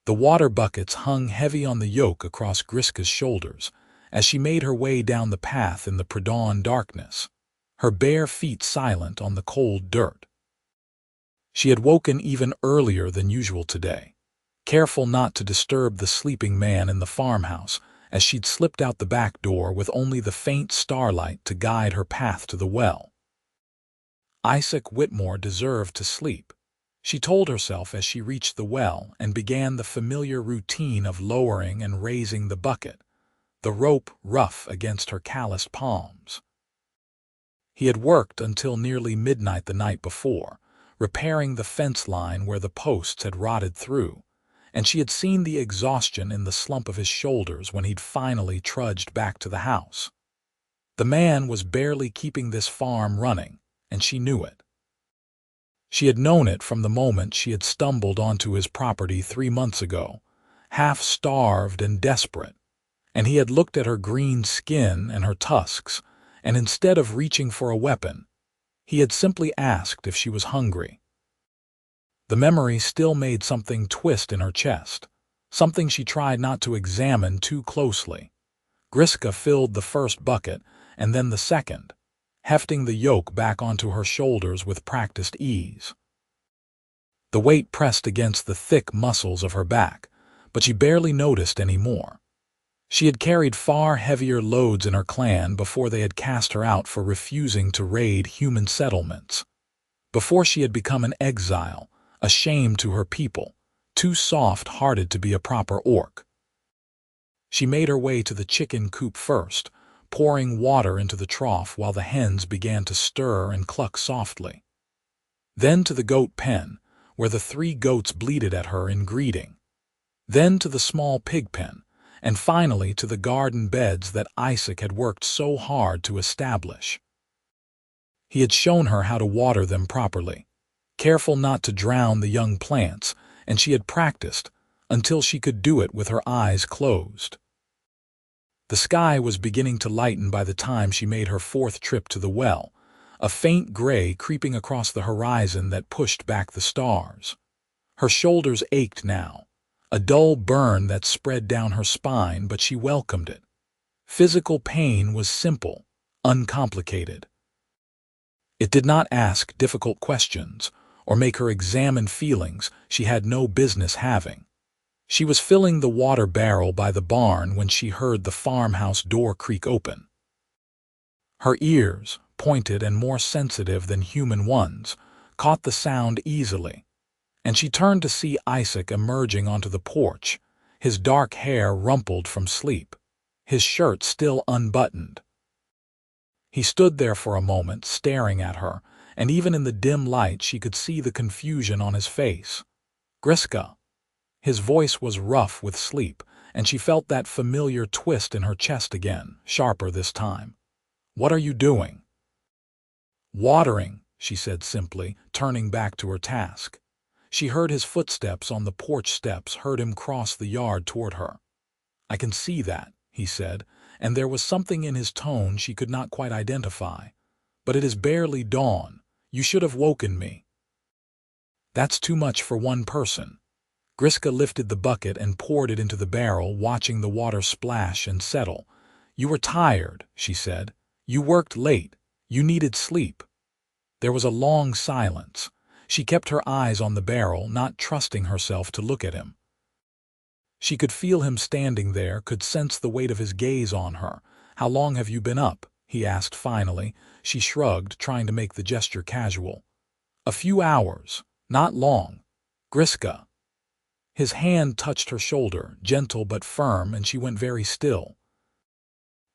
The water buckets hung heavy on the yoke across Griska's shoulders as she made her way down the path in the pre-dawn darkness, her bare feet silent on the cold dirt. She had woken even earlier than usual today, careful not to disturb the sleeping man in the farmhouse as she'd slipped out the back door with only the faint starlight to guide her path to the well. Isaac Whitmore deserved to sleep, she told herself as she reached the well and began the familiar routine of lowering and raising the bucket, the rope rough against her calloused palms. He had worked until nearly midnight the night before, repairing the fence line where the posts had rotted through, and she had seen the exhaustion in the slump of his shoulders when he'd finally trudged back to the house. The man was barely keeping this farm running, and she knew it. She had known it from the moment she had stumbled onto his property 3 months ago, half-starved and desperate, and he had looked at her green skin and her tusks, and instead of reaching for a weapon, he had simply asked if she was hungry. The memory still made something twist in her chest, something she tried not to examine too closely. Griska filled the first bucket and then the second, hefting the yoke back onto her shoulders with practiced ease. The weight pressed against the thick muscles of her back, but she barely noticed any more. She had carried far heavier loads in her clan before they had cast her out for refusing to raid human settlements. Before she had become an exile, a shame to her people, too soft-hearted to be a proper orc. She made her way to the chicken coop first, pouring water into the trough while the hens began to stir and cluck softly. Then to the goat pen, where the 3 goats bleated at her in greeting. Then to the small pig pen, and finally to the garden beds that Isaac had worked so hard to establish. He had shown her how to water them properly, careful not to drown the young plants, and she had practiced until she could do it with her eyes closed. The sky was beginning to lighten by the time she made her 4th trip to the well, a faint gray creeping across the horizon that pushed back the stars. Her shoulders ached now, a dull burn that spread down her spine, but she welcomed it. Physical pain was simple, uncomplicated. It did not ask difficult questions or make her examine feelings she had no business having. She was filling the water barrel by the barn when she heard the farmhouse door creak open. Her ears, pointed and more sensitive than human ones, caught the sound easily, and she turned to see Isaac emerging onto the porch, his dark hair rumpled from sleep, his shirt still unbuttoned. He stood there for a moment, staring at her, and even in the dim light she could see the confusion on his face. "Griska." His voice was rough with sleep, and she felt that familiar twist in her chest again, sharper this time. "What are you doing?" "Watering," she said simply, turning back to her task. She heard his footsteps on the porch steps, heard him cross the yard toward her. "I can see that," he said, and there was something in his tone she could not quite identify. "But it is barely dawn. You should have woken me." "That's too much for one person." Griska lifted the bucket and poured it into the barrel, watching the water splash and settle. "You were tired," she said. "You worked late. You needed sleep." There was a long silence. She kept her eyes on the barrel, not trusting herself to look at him. She could feel him standing there, could sense the weight of his gaze on her. "How long have you been up?" he asked finally. She shrugged, trying to make the gesture casual. "A few hours. Not long." "Griska." His hand touched her shoulder, gentle but firm, and she went very still.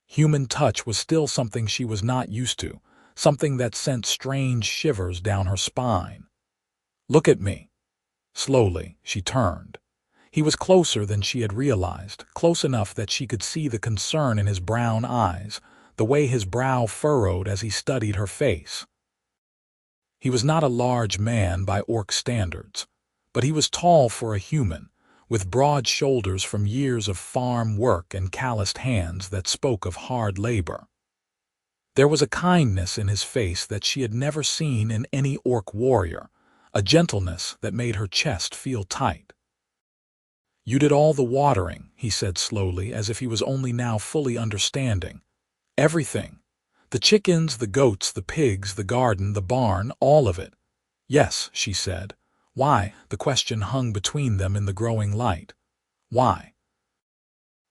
Human touch was still something she was not used to, something that sent strange shivers down her spine. "Look at me." Slowly, she turned. He was closer than she had realized, close enough that she could see the concern in his brown eyes, the way his brow furrowed as he studied her face. He was not a large man by orc standards, but he was tall for a human, with broad shoulders from years of farm work and calloused hands that spoke of hard labor. There was a kindness in his face that she had never seen in any orc warrior, a gentleness that made her chest feel tight. You did all the watering, he said slowly, as if he was only now fully understanding. Everything. The chickens, the goats, the pigs, the garden, the barn, all of it. Yes, she said. Why? The question hung between them in the growing light. Why?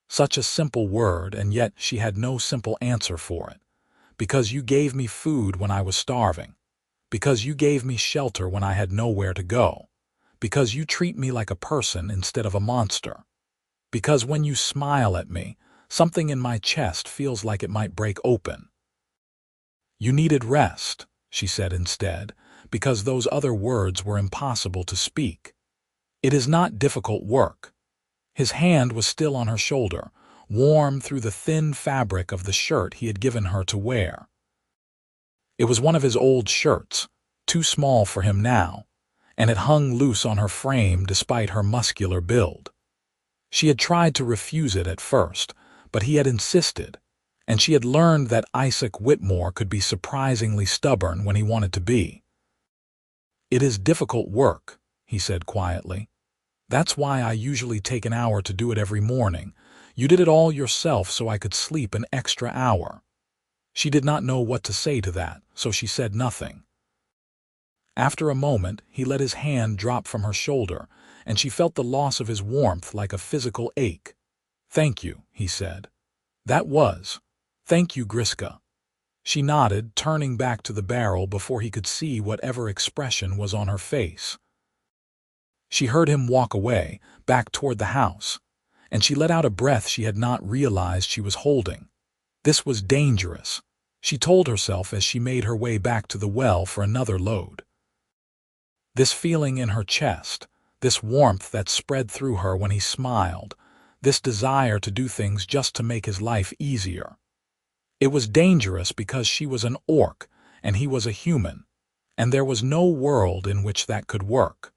Such a simple word, and yet she had no simple answer for it. Because you gave me food when I was starving. Because you gave me shelter when I had nowhere to go. Because you treat me like a person instead of a monster. Because when you smile at me, something in my chest feels like it might break open. You needed rest, she said instead, because those other words were impossible to speak. It is not difficult work. His hand was still on her shoulder, warm through the thin fabric of the shirt he had given her to wear. It was one of his old shirts, too small for him now, and it hung loose on her frame despite her muscular build. She had tried to refuse it at first, but he had insisted, and she had learned that Isaac Whitmore could be surprisingly stubborn when he wanted to be. It is difficult work, he said quietly. That's why I usually take an hour to do it every morning. You did it all yourself so I could sleep an extra hour. She did not know what to say to that, so she said nothing. After a moment, he let his hand drop from her shoulder, and she felt the loss of his warmth like a physical ache. Thank you, he said. That was. Thank you, Griska. She nodded, turning back to the barrel before he could see whatever expression was on her face. She heard him walk away, back toward the house, and she let out a breath she had not realized she was holding. This was dangerous, she told herself as she made her way back to the well for another load. This feeling in her chest, this warmth that spread through her when he smiled, this desire to do things just to make his life easier. It was dangerous because she was an orc and he was a human, and there was no world in which that could work.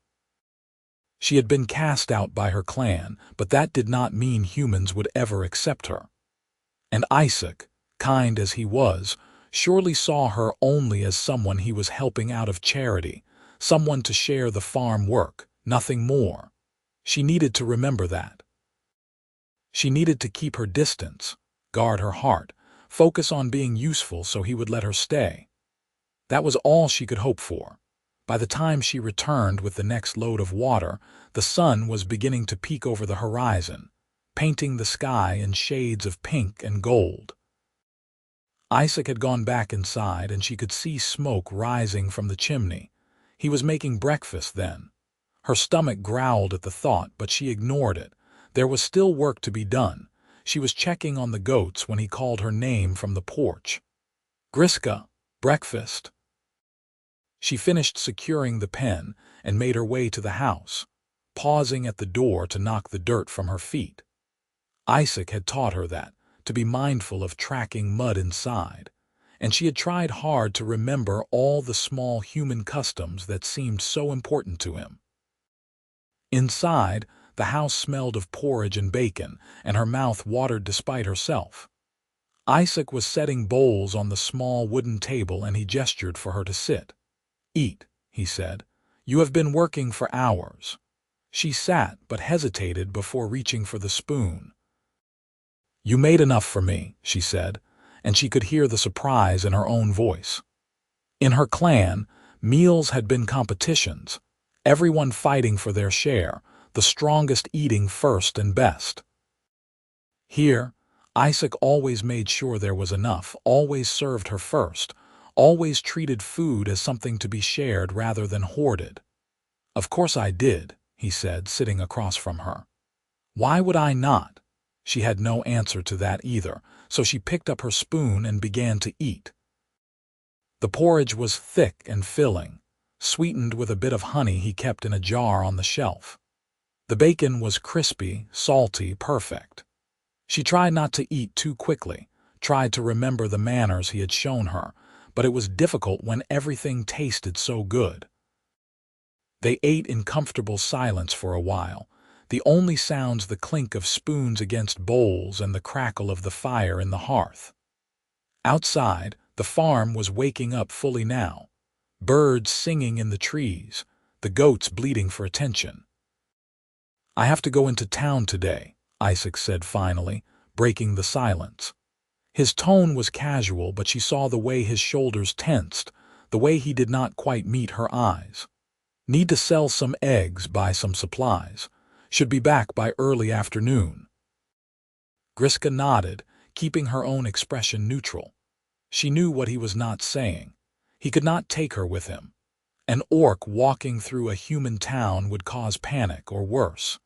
She had been cast out by her clan, but that did not mean humans would ever accept her. And Isaac, kind as he was, surely saw her only as someone he was helping out of charity, someone to share the farm work, nothing more. She needed to remember that. She needed to keep her distance, guard her heart, focus on being useful so he would let her stay. That was all she could hope for. By the time she returned with the next load of water, the sun was beginning to peek over the horizon, painting the sky in shades of pink and gold. Isaac had gone back inside, and she could see smoke rising from the chimney. He was making breakfast then. Her stomach growled at the thought, but she ignored it. There was still work to be done. She was checking on the goats when he called her name from the porch. Griska, breakfast. She finished securing the pen and made her way to the house, pausing at the door to knock the dirt from her feet. Isaac had taught her that, to be mindful of tracking mud inside, and she had tried hard to remember all the small human customs that seemed so important to him. Inside, the house smelled of porridge and bacon, and her mouth watered despite herself. Isaac was setting bowls on the small wooden table, and he gestured for her to sit. Eat, he said. You have been working for hours. She sat but hesitated before reaching for the spoon. You made enough for me, she said, and she could hear the surprise in her own voice. In her clan, meals had been competitions, everyone fighting for their share, the strongest eating first and best. Here, Isaac always made sure there was enough, always served her first, always treated food as something to be shared rather than hoarded. Of course I did, he said, sitting across from her. Why would I not? She had no answer to that either, so she picked up her spoon and began to eat. The porridge was thick and filling, sweetened with a bit of honey he kept in a jar on the shelf. The bacon was crispy, salty, perfect. She tried not to eat too quickly, tried to remember the manners he had shown her, but it was difficult when everything tasted so good. They ate in comfortable silence for a while, the only sounds the clink of spoons against bowls and the crackle of the fire in the hearth. Outside, the farm was waking up fully now, birds singing in the trees, the goats bleating for attention. I have to go into town today, Isaac said finally, breaking the silence. His tone was casual, but she saw the way his shoulders tensed, the way he did not quite meet her eyes. Need to sell some eggs, buy some supplies. Should be back by early afternoon. Griska nodded, keeping her own expression neutral. She knew what he was not saying. He could not take her with him. An orc walking through a human town would cause panic or worse.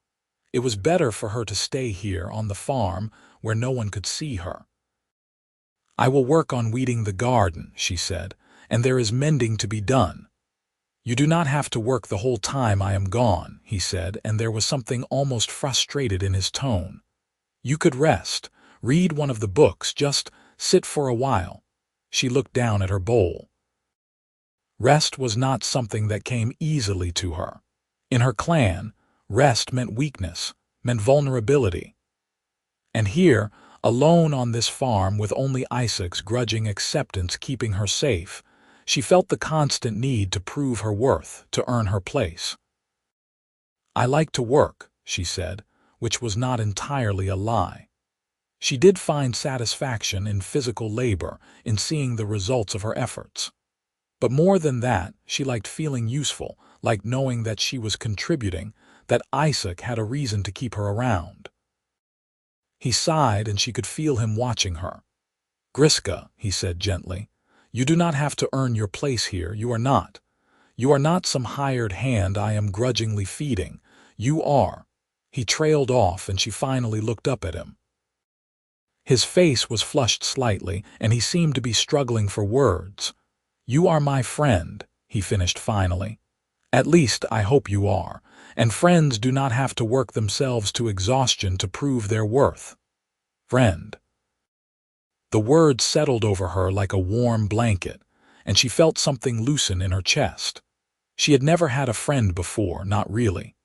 It was better for her to stay here on the farm where no one could see her. I will work on weeding the garden, she said, and there is mending to be done. You do not have to work the whole time I am gone, he said, and there was something almost frustrated in his tone. You could rest, read one of the books, just sit for a while. She looked down at her bowl. Rest was not something that came easily to her. In her clan, rest meant weakness, meant vulnerability. And here, alone on this farm with only Isaac's grudging acceptance keeping her safe, she felt the constant need to prove her worth, to earn her place. I like to work, she said, which was not entirely a lie. She did find satisfaction in physical labor, in seeing the results of her efforts. But more than that, she liked feeling useful, liked knowing that she was contributing, that Isaac had a reason to keep her around. He sighed, and she could feel him watching her. Griska, he said gently, you do not have to earn your place here, you are not. You are not some hired hand I am grudgingly feeding. You are. He trailed off, and she finally looked up at him. His face was flushed slightly, and he seemed to be struggling for words. You are my friend, he finished finally. At least I hope you are, and friends do not have to work themselves to exhaustion to prove their worth. Friend. The word settled over her like a warm blanket, and she felt something loosen in her chest. She had never had a friend before, not really.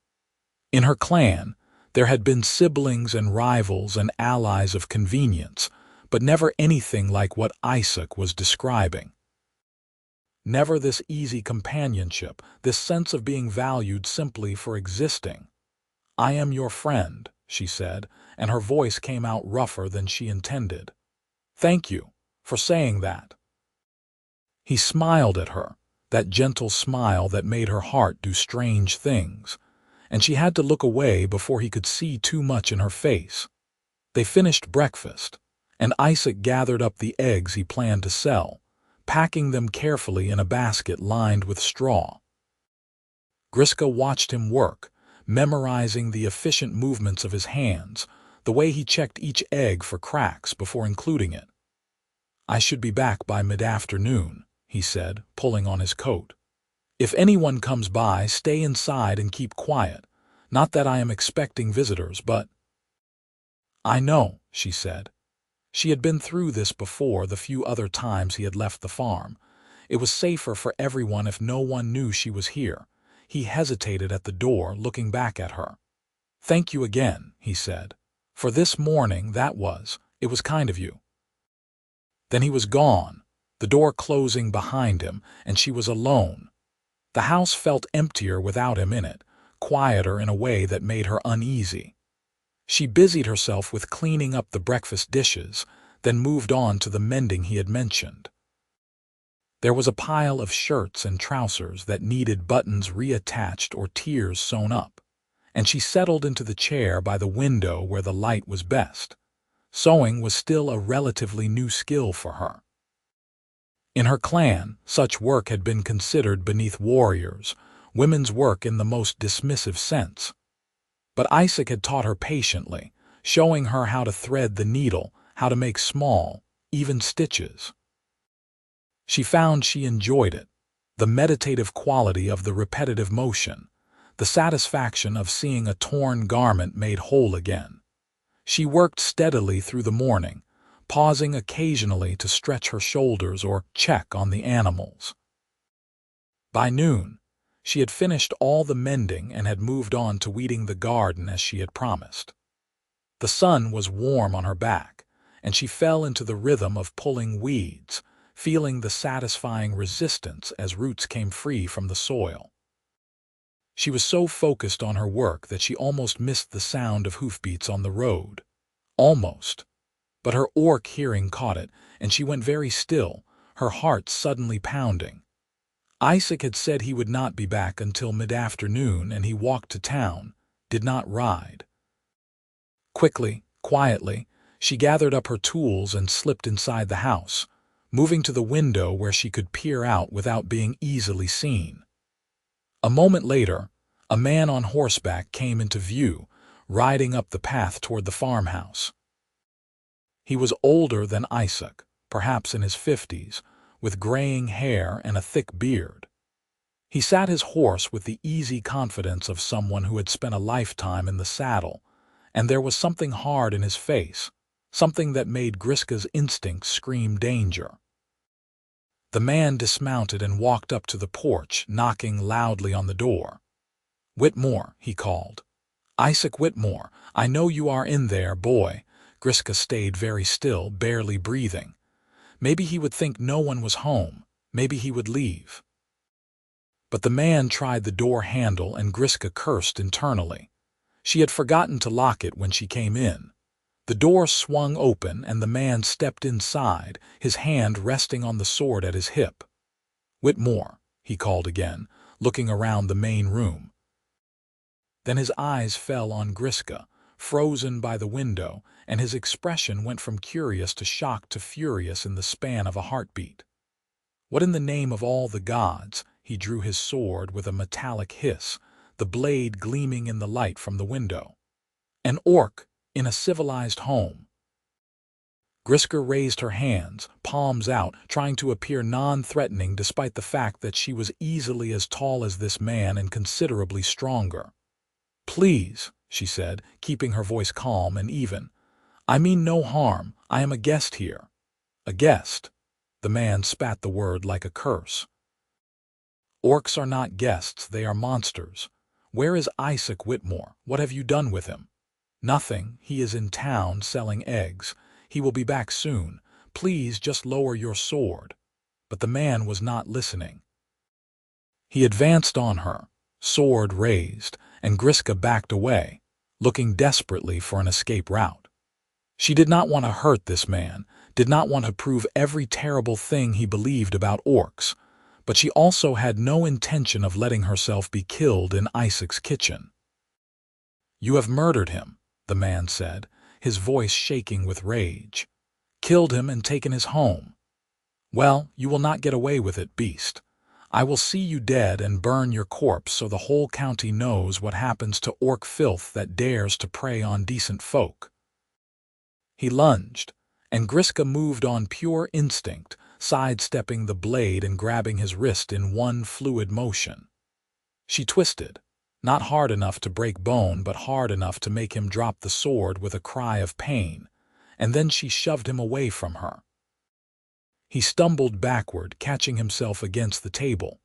In her clan, there had been siblings and rivals and allies of convenience, but never anything like what Isaac was describing. Never this easy companionship, this sense of being valued simply for existing. I am your friend, she said, and her voice came out rougher than she intended. Thank you for saying that. He smiled at her, that gentle smile that made her heart do strange things, and she had to look away before he could see too much in her face. They finished breakfast, and Isaac gathered up the eggs he planned to sell, packing them carefully in a basket lined with straw. Griska watched him work, memorizing the efficient movements of his hands, the way he checked each egg for cracks before including it. I should be back by mid-afternoon, he said, pulling on his coat. If anyone comes by, stay inside and keep quiet. Not that I am expecting visitors, but... I know, she said. She had been through this before the few other times he had left the farm. It was safer for everyone if no one knew she was here. He hesitated at the door, looking back at her. Thank you again, he said. For this morning, it was kind of you. Then he was gone, the door closing behind him, and she was alone. The house felt emptier without him in it, quieter in a way that made her uneasy. She busied herself with cleaning up the breakfast dishes, then moved on to the mending he had mentioned. There was a pile of shirts and trousers that needed buttons reattached or tears sewn up, and she settled into the chair by the window where the light was best. Sewing was still a relatively new skill for her. In her clan, such work had been considered beneath warriors, women's work in the most dismissive sense. But Isaac had taught her patiently, showing her how to thread the needle, how to make small, even stitches. She found she enjoyed it, the meditative quality of the repetitive motion, the satisfaction of seeing a torn garment made whole again. She worked steadily through the morning, pausing occasionally to stretch her shoulders or check on the animals. By noon, she had finished all the mending and had moved on to weeding the garden as she had promised. The sun was warm on her back, and she fell into the rhythm of pulling weeds, feeling the satisfying resistance as roots came free from the soil. She was so focused on her work that she almost missed the sound of hoofbeats on the road. Almost. But her orc hearing caught it, and she went very still, her heart suddenly pounding. Isaac had said he would not be back until mid-afternoon, and he walked to town, did not ride. Quickly, quietly, she gathered up her tools and slipped inside the house, moving to the window where she could peer out without being easily seen. A moment later, a man on horseback came into view, riding up the path toward the farmhouse. He was older than Isaac, perhaps in his 50s, with graying hair and a thick beard. He sat his horse with the easy confidence of someone who had spent a lifetime in the saddle, and there was something hard in his face, something that made Griska's instincts scream danger. The man dismounted and walked up to the porch, knocking loudly on the door. "Whitmore," he called. "Isaac Whitmore, I know you are in there, boy." Griska stayed very still, barely breathing. Maybe he would think no one was home. Maybe he would leave. But the man tried the door handle, and Griska cursed internally. She had forgotten to lock it when she came in. The door swung open, and the man stepped inside, his hand resting on the sword at his hip. "Whitmore," he called again, looking around the main room. Then his eyes fell on Griska, frozen by the window, and his expression went from curious to shocked to furious in the span of a heartbeat. "What in the name of all the gods?" He drew his sword with a metallic hiss, the blade gleaming in the light from the window. "An orc in a civilized home." Griska raised her hands, palms out, trying to appear non-threatening despite the fact that she was easily as tall as this man and considerably stronger. "Please," she said, keeping her voice calm and even. "I mean no harm. I am a guest here." "A guest?" The man spat the word like a curse. "Orcs are not guests, they are monsters. Where is Isaac Whitmore? What have you done with him?" "Nothing. He is in town selling eggs. He will be back soon. Please just lower your sword." But the man was not listening. He advanced on her, sword raised, and Griska backed away, looking desperately for an escape route. She did not want to hurt this man, did not want to prove every terrible thing he believed about orcs, but she also had no intention of letting herself be killed in Isaac's kitchen. "You have murdered him," the man said, his voice shaking with rage. "Killed him and taken his home. Well, you will not get away with it, beast. I will see you dead and burn your corpse so the whole county knows what happens to orc filth that dares to prey on decent folk." He lunged, and Griska moved on pure instinct, sidestepping the blade and grabbing his wrist in one fluid motion. She twisted, not hard enough to break bone but hard enough to make him drop the sword with a cry of pain, and then she shoved him away from her. He stumbled backward, catching himself against the table.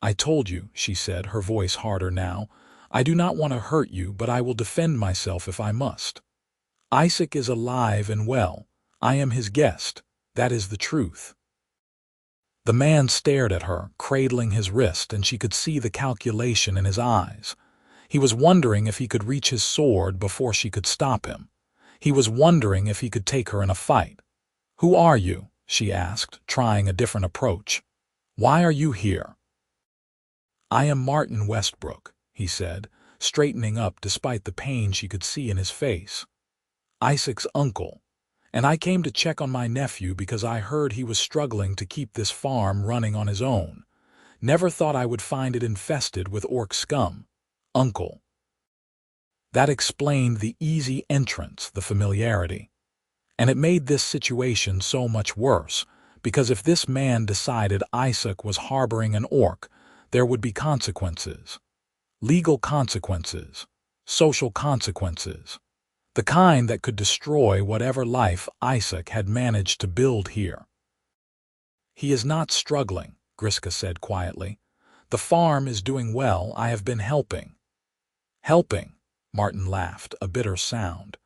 "I told you," she said, her voice harder now. "I do not want to hurt you, but I will defend myself if I must. Isaac is alive and well. I am his guest. That is the truth." The man stared at her, cradling his wrist, and she could see the calculation in his eyes. He was wondering if he could reach his sword before she could stop him. He was wondering if he could take her in a fight. "Who are you?" she asked, trying a different approach. "Why are you here?" "I am Martin Westbrook," he said, straightening up despite the pain she could see in his face. "Isaac's uncle. And I came to check on my nephew because I heard he was struggling to keep this farm running on his own. Never thought I would find it infested with orc scum. Uncle." That explained the easy entrance, the familiarity. And it made this situation so much worse, because if this man decided Isaac was harboring an orc, there would be consequences. Legal consequences. Social consequences. The kind that could destroy whatever life Isaac had managed to build here. "He is not struggling," Griska said quietly. "The farm is doing well. I have been helping." "Helping?" Martin laughed, a bitter sound.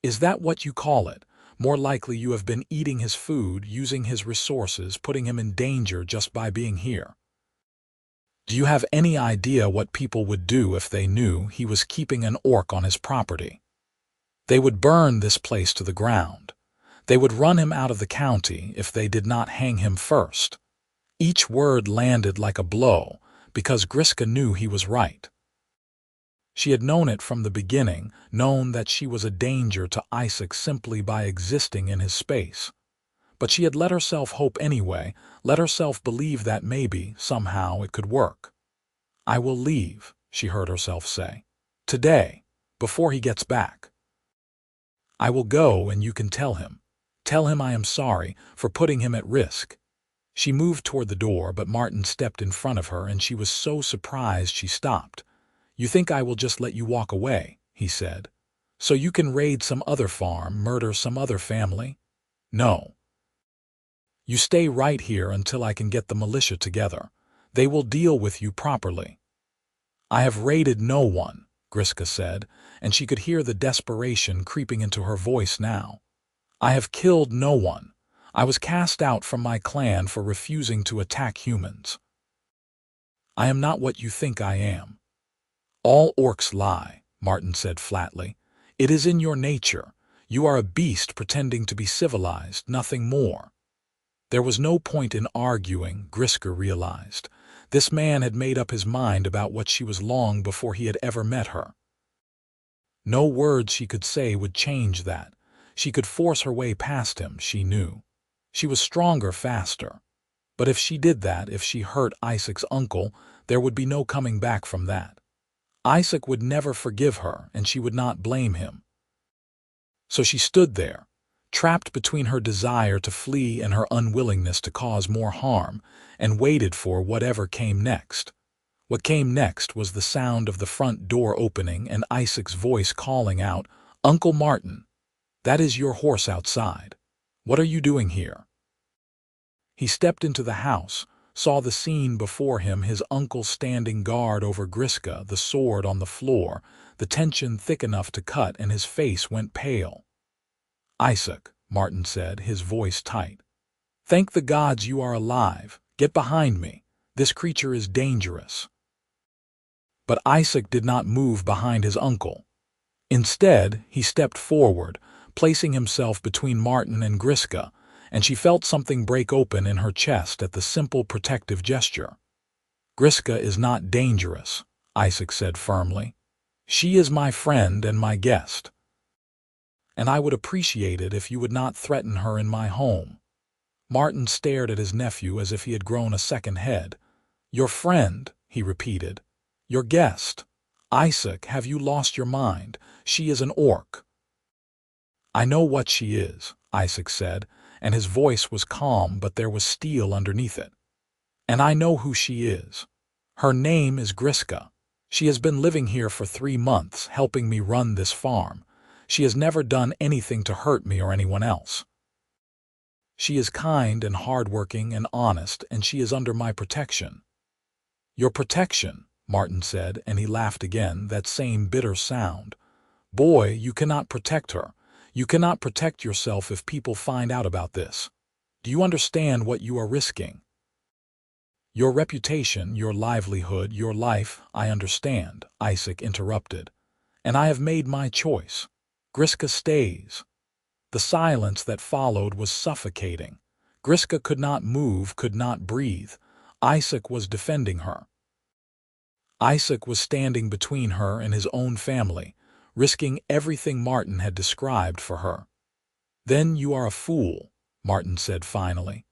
"Is that what you call it? More likely you have been eating his food, using his resources, putting him in danger just by being here." Do you have any idea what people would do if they knew he was keeping an orc on his property? They would burn this place to the ground. They would run him out of the county if they did not hang him first. Each word landed like a blow, because Griska knew he was right. She had known it from the beginning, known that she was a danger to Isaac simply by existing in his space. But she had let herself hope anyway, let herself believe that maybe, somehow, it could work. "I will leave," she heard herself say. "Today, before he gets back. I will go and you can tell him. Tell him I am sorry for putting him at risk." She moved toward the door, but Martin stepped in front of her and she was so surprised she stopped. "You think I will just let you walk away," he said, "so you can raid some other farm, murder some other family? No. You stay right here until I can get the militia together. They will deal with you properly." "I have raided no one," Griska said, and she could hear the desperation creeping into her voice now. "I have killed no one. I was cast out from my clan for refusing to attack humans. I am not what you think I am." "All orcs lie," Martin said flatly. "It is in your nature. You are a beast pretending to be civilized, nothing more." There was no point in arguing, Griska realized. This man had made up his mind about what she was long before he had ever met her. No words she could say would change that. She could force her way past him, she knew. She was stronger, faster. But if she did that, if she hurt Isaac's uncle, there would be no coming back from that. Isaac would never forgive her, and she would not blame him. So she stood there, trapped between her desire to flee and her unwillingness to cause more harm, and waited for whatever came next. What came next was the sound of the front door opening and Isaac's voice calling out, "Uncle Martin, that is your horse outside. What are you doing here?" He stepped into the house, saw the scene before him, his uncle standing guard over Griska, the sword on the floor, the tension thick enough to cut, and his face went pale. "Isaac," Martin said, his voice tight. "Thank the gods you are alive. Get behind me. This creature is dangerous." But Isaac did not move behind his uncle. Instead, he stepped forward, placing himself between Martin and Griska, and she felt something break open in her chest at the simple protective gesture. "Griska is not dangerous," Isaac said firmly. "She is my friend and my guest. And I would appreciate it if you would not threaten her in my home." Martin stared at his nephew as if he had grown a second head. "Your friend," he repeated. "Your guest. Isaac, have you lost your mind? She is an orc." "I know what she is," Isaac said, and his voice was calm, but there was steel underneath it. "And I know who she is. Her name is Griska. She has been living here for 3 months, helping me run this farm. She has never done anything to hurt me or anyone else. She is kind and hardworking and honest, and she is under my protection." "Your protection," Martin said, and he laughed again, that same bitter sound. "Boy, you cannot protect her. You cannot protect yourself if people find out about this. Do you understand what you are risking?" "Your reputation, your livelihood, your life, I understand," Isaac interrupted. "And I have made my choice. Griska stays." The silence that followed was suffocating. Griska could not move, could not breathe. Isaac was defending her. Isaac was standing between her and his own family, risking everything Martin had described for her. "Then you are a fool," Martin said finally.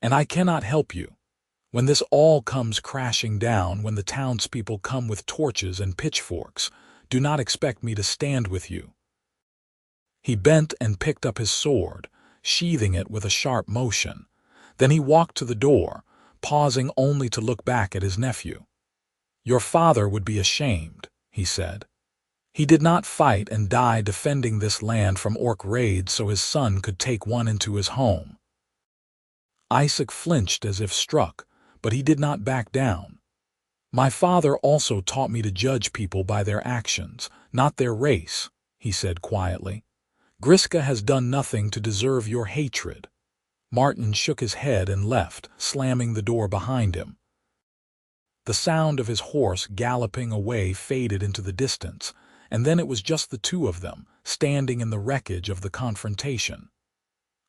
"And I cannot help you. When this all comes crashing down, when the townspeople come with torches and pitchforks, do not expect me to stand with you." He bent and picked up his sword, sheathing it with a sharp motion. Then he walked to the door, pausing only to look back at his nephew. "Your father would be ashamed," he said. "He did not fight and die defending this land from orc raids so his son could take one into his home." Isaac flinched as if struck, but he did not back down. "My father also taught me to judge people by their actions, not their race," he said quietly. "Griska has done nothing to deserve your hatred." Martin shook his head and left, slamming the door behind him. The sound of his horse galloping away faded into the distance, and then it was just the two of them, standing in the wreckage of the confrontation.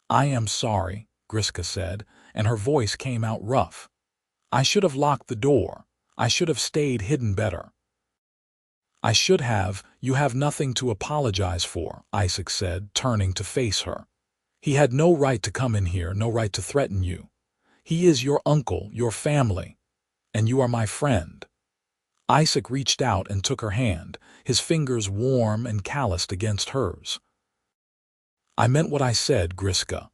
"I am sorry," Griska said, and her voice came out rough. "I should have locked the door. I should have stayed hidden better." "I should have. You have nothing to apologize for," Isaac said, turning to face her. "He had no right to come in here, no right to threaten you. He is your uncle, your family, and you are my friend." Isaac reached out and took her hand, his fingers warm and calloused against hers. "I meant what I said, Griska.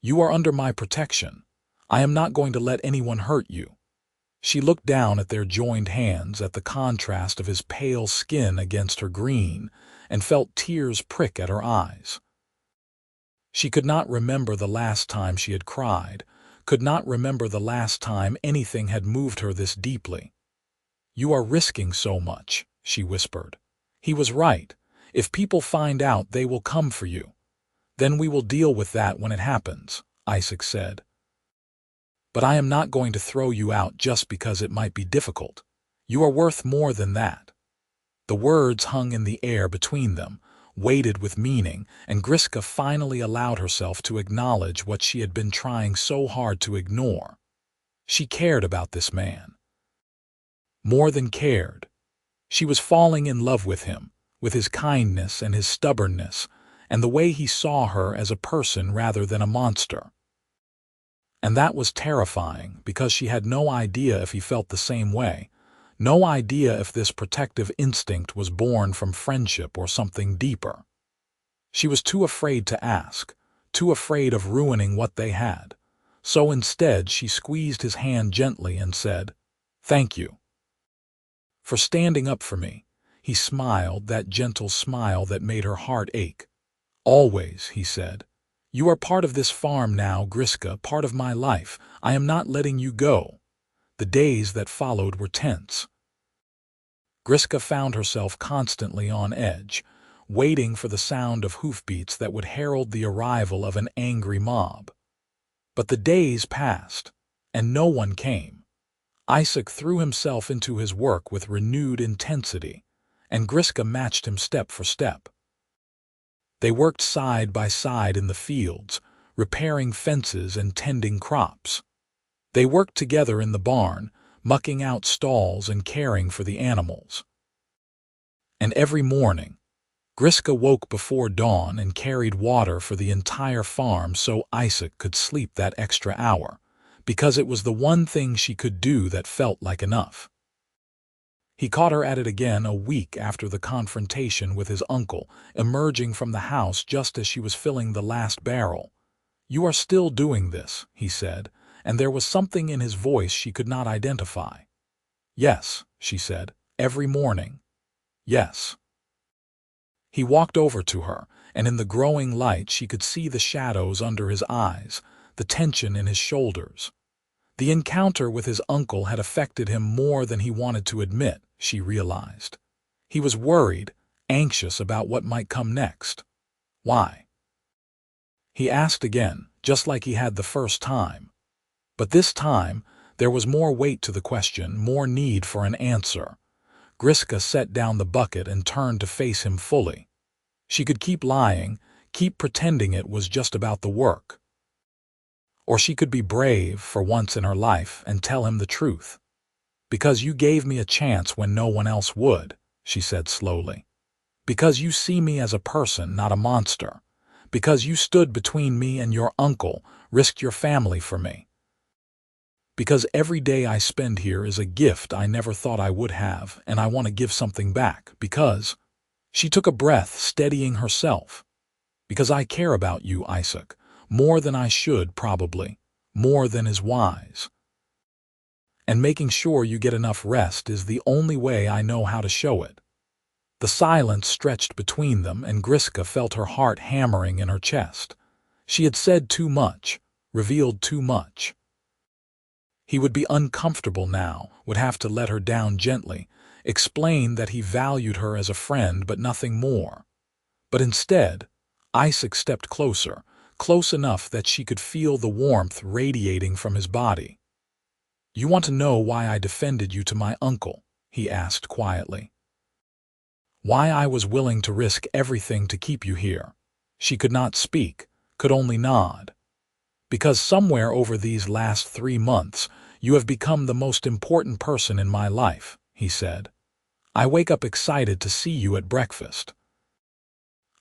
You are under my protection. I am not going to let anyone hurt you." She looked down at their joined hands, at the contrast of his pale skin against her green, and felt tears prick at her eyes. She could not remember the last time she had cried, could not remember the last time anything had moved her this deeply. "You are risking so much," she whispered. "He was right. If people find out, they will come for you." "Then we will deal with that when it happens," Isaac said. "But I am not going to throw you out just because it might be difficult. You are worth more than that." The words hung in the air between them, weighted with meaning, and Griska finally allowed herself to acknowledge what she had been trying so hard to ignore. She cared about this man. More than cared. She was falling in love with him, with his kindness and his stubbornness, and the way he saw her as a person rather than a monster. And that was terrifying, because she had no idea if he felt the same way, no idea if this protective instinct was born from friendship or something deeper. She was too afraid to ask, too afraid of ruining what they had. So instead she squeezed his hand gently and said, "Thank you for standing up for me." He smiled, that gentle smile that made her heart ache. "Always," he said. "You are part of this farm now, Griska, part of my life. I am not letting you go." The days that followed were tense. Griska found herself constantly on edge, waiting for the sound of hoofbeats that would herald the arrival of an angry mob. But the days passed, and no one came. Isaac threw himself into his work with renewed intensity, and Griska matched him step for step. They worked side by side in the fields, repairing fences and tending crops. They worked together in the barn, mucking out stalls and caring for the animals. And every morning, Griska woke before dawn and carried water for the entire farm so Isaac could sleep that extra hour, because it was the one thing she could do that felt like enough. He caught her at it again a week after the confrontation with his uncle, emerging from the house just as she was filling the last barrel. "You are still doing this," he said, and there was something in his voice she could not identify. "Yes," she said, "every morning. Yes." He walked over to her, and in the growing light she could see the shadows under his eyes, the tension in his shoulders. The encounter with his uncle had affected him more than he wanted to admit, she realized. He was worried, anxious about what might come next. "Why?" he asked again, just like he had the first time. But this time, there was more weight to the question, more need for an answer. Griska set down the bucket and turned to face him fully. She could keep lying, keep pretending it was just about the work. Or she could be brave for once in her life and tell him the truth. "Because you gave me a chance when no one else would," she said slowly. "Because you see me as a person, not a monster. Because you stood between me and your uncle, risked your family for me. Because every day I spend here is a gift I never thought I would have, and I want to give something back. Because—" she took a breath, steadying herself. "Because I care about you, Isaac. More than I should, probably. More than is wise. And making sure you get enough rest is the only way I know how to show it." The silence stretched between them, and Griska felt her heart hammering in her chest. She had said too much, revealed too much. He would be uncomfortable now, would have to let her down gently, explain that he valued her as a friend but nothing more. But instead, Isaac stepped closer, close enough that she could feel the warmth radiating from his body. "You want to know why I defended you to my uncle?" he asked quietly. "Why I was willing to risk everything to keep you here." She could not speak, could only nod. "Because somewhere over these last 3 months, you have become the most important person in my life," he said. "I wake up excited to see you at breakfast.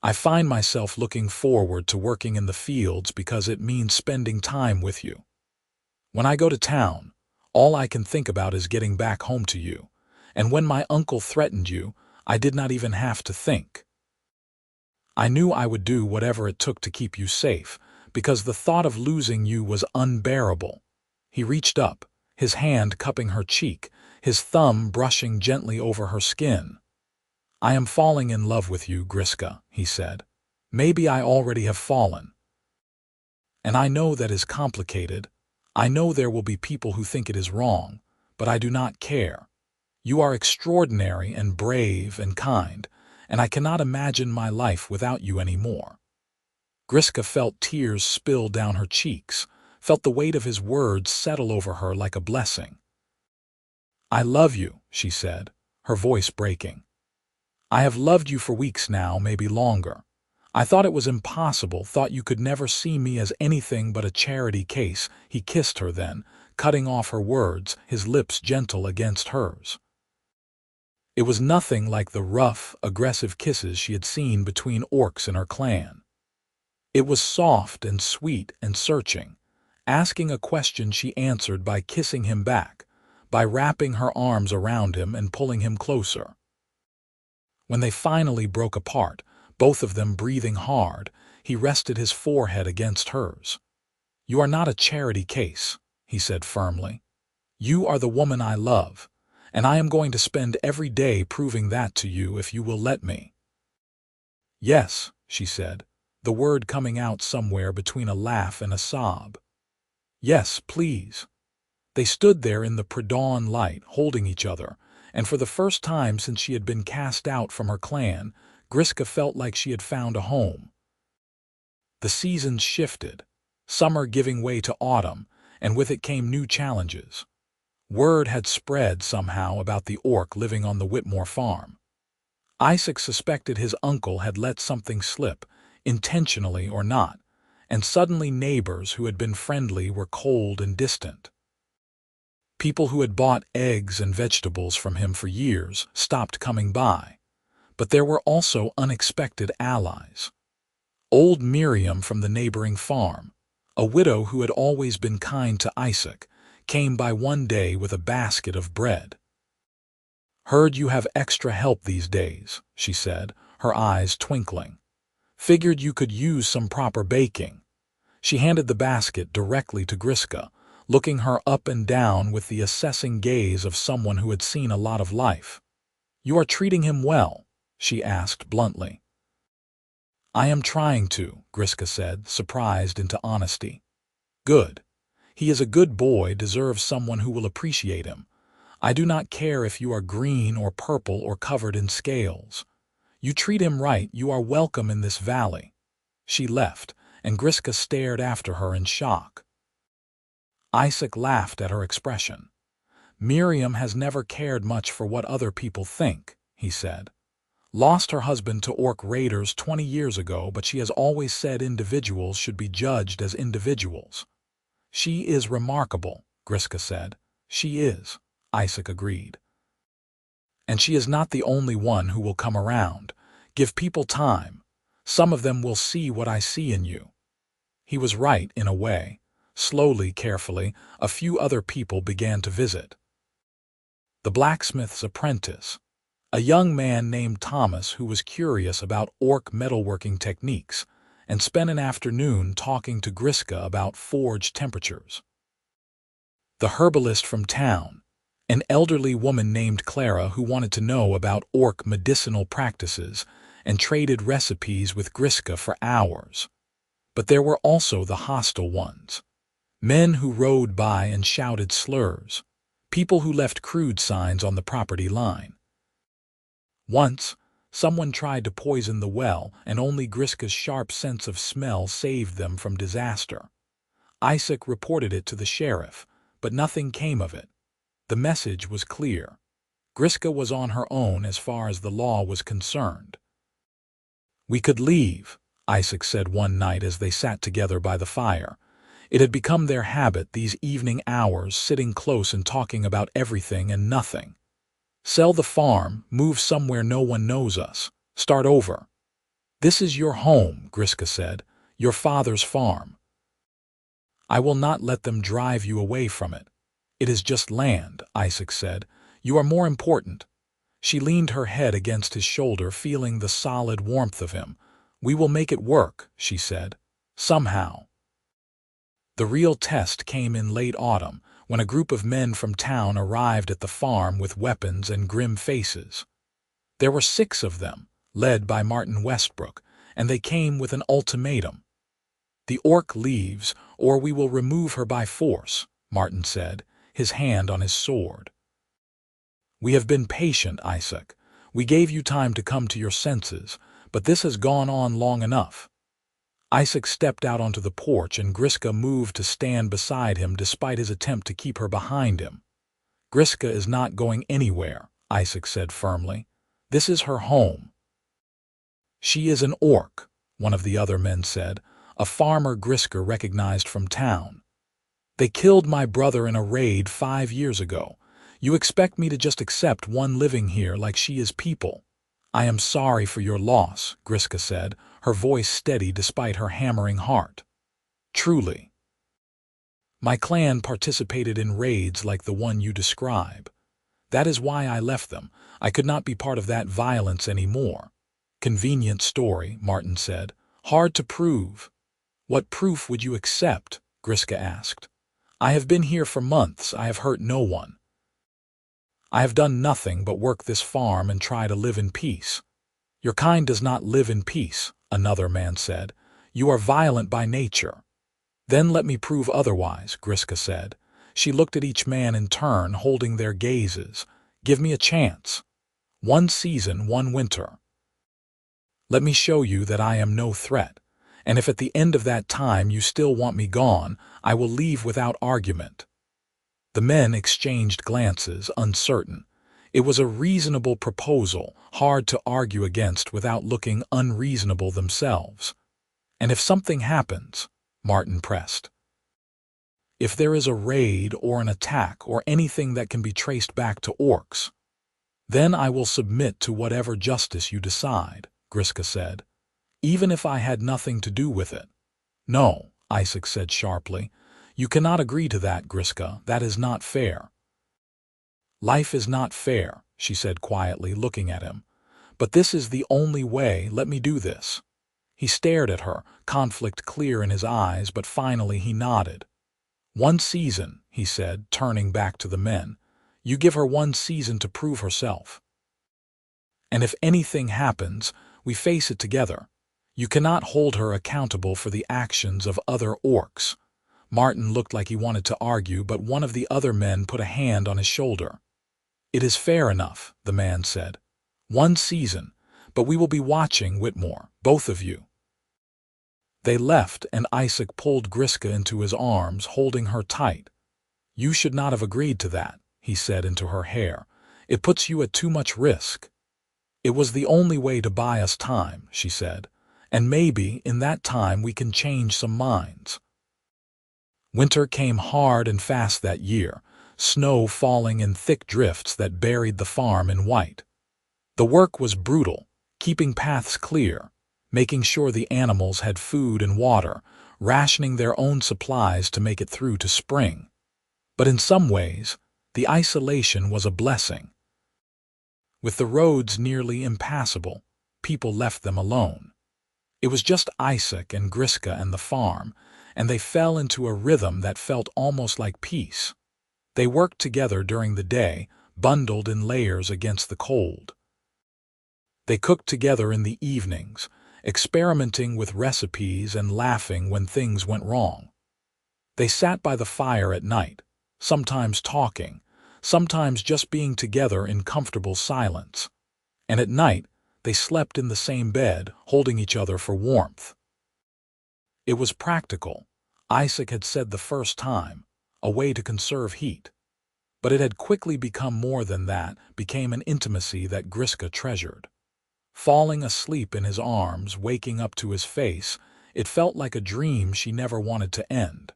I find myself looking forward to working in the fields because it means spending time with you. When I go to town, all I can think about is getting back home to you, and when my uncle threatened you, I did not even have to think. I knew I would do whatever it took to keep you safe, because the thought of losing you was unbearable." He reached up, his hand cupping her cheek, his thumb brushing gently over her skin. "I am falling in love with you, Griska," he said. "Maybe I already have fallen. And I know that is complicated. I know there will be people who think it is wrong, but I do not care. You are extraordinary and brave and kind, and I cannot imagine my life without you anymore." Griska felt tears spill down her cheeks, felt the weight of his words settle over her like a blessing. "I love you," she said, her voice breaking. "I have loved you for weeks now, maybe longer. I thought it was impossible, thought you could never see me as anything but a charity case." He kissed her then, cutting off her words, his lips gentle against hers. It was nothing like the rough, aggressive kisses she had seen between orcs in her clan. It was soft and sweet and searching, asking a question she answered by kissing him back, by wrapping her arms around him and pulling him closer. When they finally broke apart, both of them breathing hard, he rested his forehead against hers. "You are not a charity case," he said firmly. "You are the woman I love, and I am going to spend every day proving that to you if you will let me." "Yes," she said, the word coming out somewhere between a laugh and a sob. "Yes, please." They stood there in the pre-dawn light, holding each other, and for the first time since she had been cast out from her clan, Griska felt like she had found a home. The seasons shifted, summer giving way to autumn, and with it came new challenges. Word had spread somehow about the orc living on the Whitmore farm. Isaac suspected his uncle had let something slip, intentionally or not, and suddenly neighbors who had been friendly were cold and distant. People who had bought eggs and vegetables from him for years stopped coming by. But there were also unexpected allies. Old Miriam from the neighboring farm, a widow who had always been kind to Isaac, came by one day with a basket of bread. "Heard you have extra help these days," she said, her eyes twinkling. "Figured you could use some proper baking." She handed the basket directly to Griska, looking her up and down with the assessing gaze of someone who had seen a lot of life. "You are treating him well?" she asked bluntly. "I am trying to," Griska said, surprised into honesty. "Good. He is a good boy, deserves someone who will appreciate him. I do not care if you are green or purple or covered in scales. You treat him right, you are welcome in this valley." She left, and Griska stared after her in shock. Isaac laughed at her expression. "Miriam has never cared much for what other people think," he said. "Lost her husband to orc raiders 20 years ago, but she has always said individuals should be judged as individuals." "She is remarkable," Griska said. "She is," Isaac agreed. "And she is not the only one who will come around. Give people time. Some of them will see what I see in you." He was right, in a way. Slowly, carefully, a few other people began to visit. The blacksmith's apprentice, a young man named Thomas who was curious about orc metalworking techniques, and spent an afternoon talking to Griska about forge temperatures. The herbalist from town, an elderly woman named Clara who wanted to know about orc medicinal practices and traded recipes with Griska for hours. But there were also the hostile ones. Men who rode by and shouted slurs. People who left crude signs on the property line. Once, someone tried to poison the well, and only Griska's sharp sense of smell saved them from disaster. Isaac reported it to the sheriff, but nothing came of it. The message was clear. Griska was on her own as far as the law was concerned. "We could leave," Isaac said one night as they sat together by the fire. It had become their habit, these evening hours, sitting close and talking about everything and nothing. "Sell the farm, move somewhere no one knows us, start over." "This is your home," Griska said, "your father's farm." "I will not let them drive you away from it. It is just land," Isaac said. "You are more important." She leaned her head against his shoulder, feeling the solid warmth of him. "We will make it work," she said. "Somehow." The real test came in late autumn, when a group of men from town arrived at the farm with weapons and grim faces. There were 6 of them, led by Martin Westbrook, and they came with an ultimatum. "The orc leaves, or we will remove her by force," Martin said, his hand on his sword. "We have been patient, Isaac. We gave you time to come to your senses, but this has gone on long enough." Isaac stepped out onto the porch, and Griska moved to stand beside him despite his attempt to keep her behind him. "Griska is not going anywhere," Isaac said firmly. "This is her home." "She is an orc," one of the other men said, a farmer Griska recognized from town. "They killed my brother in a raid 5 years ago. You expect me to just accept one living here like she is people?" "I am sorry for your loss," Griska said, her voice steady despite her hammering heart. "Truly. My clan participated in raids like the one you describe. That is why I left them. I could not be part of that violence anymore." "Convenient story," Martin said. "Hard to prove." "What proof would you accept?" Griska asked. "I have been here for months. I have hurt no one. I have done nothing but work this farm and try to live in peace." "Your kind does not live in peace," another man said. "You are violent by nature." "Then let me prove otherwise," Griska said. She looked at each man in turn, holding their gazes. "Give me a chance. 1 season, 1 winter. Let me show you that I am no threat, and if at the end of that time you still want me gone, I will leave without argument." The men exchanged glances, uncertain. It was a reasonable proposal, hard to argue against without looking unreasonable themselves. "And if something happens," Martin pressed. "If there is a raid or an attack or anything that can be traced back to orcs, then I will submit to whatever justice you decide," Griska said. "Even if I had nothing to do with it." "No," Isaac said sharply. "You cannot agree to that, Griska. That is not fair." "Life is not fair," she said quietly, looking at him. "But this is the only way. Let me do this." He stared at her, conflict clear in his eyes, but finally he nodded. 1 season, he said, turning back to the men. "You give her 1 season to prove herself. And if anything happens, we face it together. You cannot hold her accountable for the actions of other orcs." Martin looked like he wanted to argue, but one of the other men put a hand on his shoulder. "It is fair enough," the man said. 1 season, but we will be watching, Whitmore, both of you." They left, and Isaac pulled Griska into his arms, holding her tight. "You should not have agreed to that," he said into her hair. "It puts you at too much risk." "It was the only way to buy us time," she said. "And maybe, in that time, we can change some minds." Winter came hard and fast that year, snow falling in thick drifts that buried the farm in white. The work was brutal, keeping paths clear, making sure the animals had food and water, rationing their own supplies to make it through to spring. But in some ways, the isolation was a blessing. With the roads nearly impassable, people left them alone. It was just Isaac and Griska and the farm, and they fell into a rhythm that felt almost like peace. They worked together during the day, bundled in layers against the cold. They cooked together in the evenings, experimenting with recipes and laughing when things went wrong. They sat by the fire at night, sometimes talking, sometimes just being together in comfortable silence. And at night, they slept in the same bed, holding each other for warmth. It was practical, Isaac had said the first time, a way to conserve heat. But it had quickly become more than that, became an intimacy that Griska treasured. Falling asleep in his arms, waking up to his face, it felt like a dream she never wanted to end.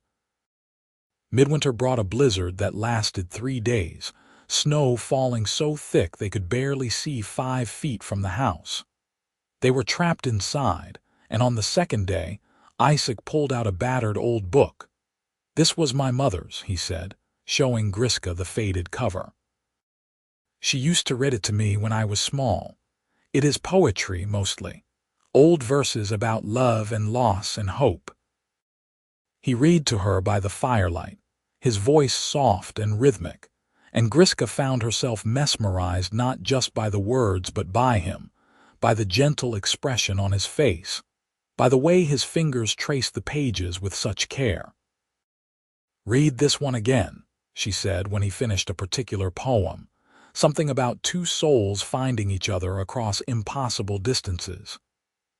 Midwinter brought a blizzard that lasted 3 days, snow falling so thick they could barely see 5 feet from the house. They were trapped inside, and on the second day, Isaac pulled out a battered old book. "This was my mother's," he said, showing Griska the faded cover. "She used to read it to me when I was small. It is poetry, mostly. Old verses about love and loss and hope." He read to her by the firelight, his voice soft and rhythmic, and Griska found herself mesmerized not just by the words but by him, by the gentle expression on his face, by the way his fingers traced the pages with such care. "Read this one again," she said when he finished a particular poem, something about 2 souls finding each other across impossible distances.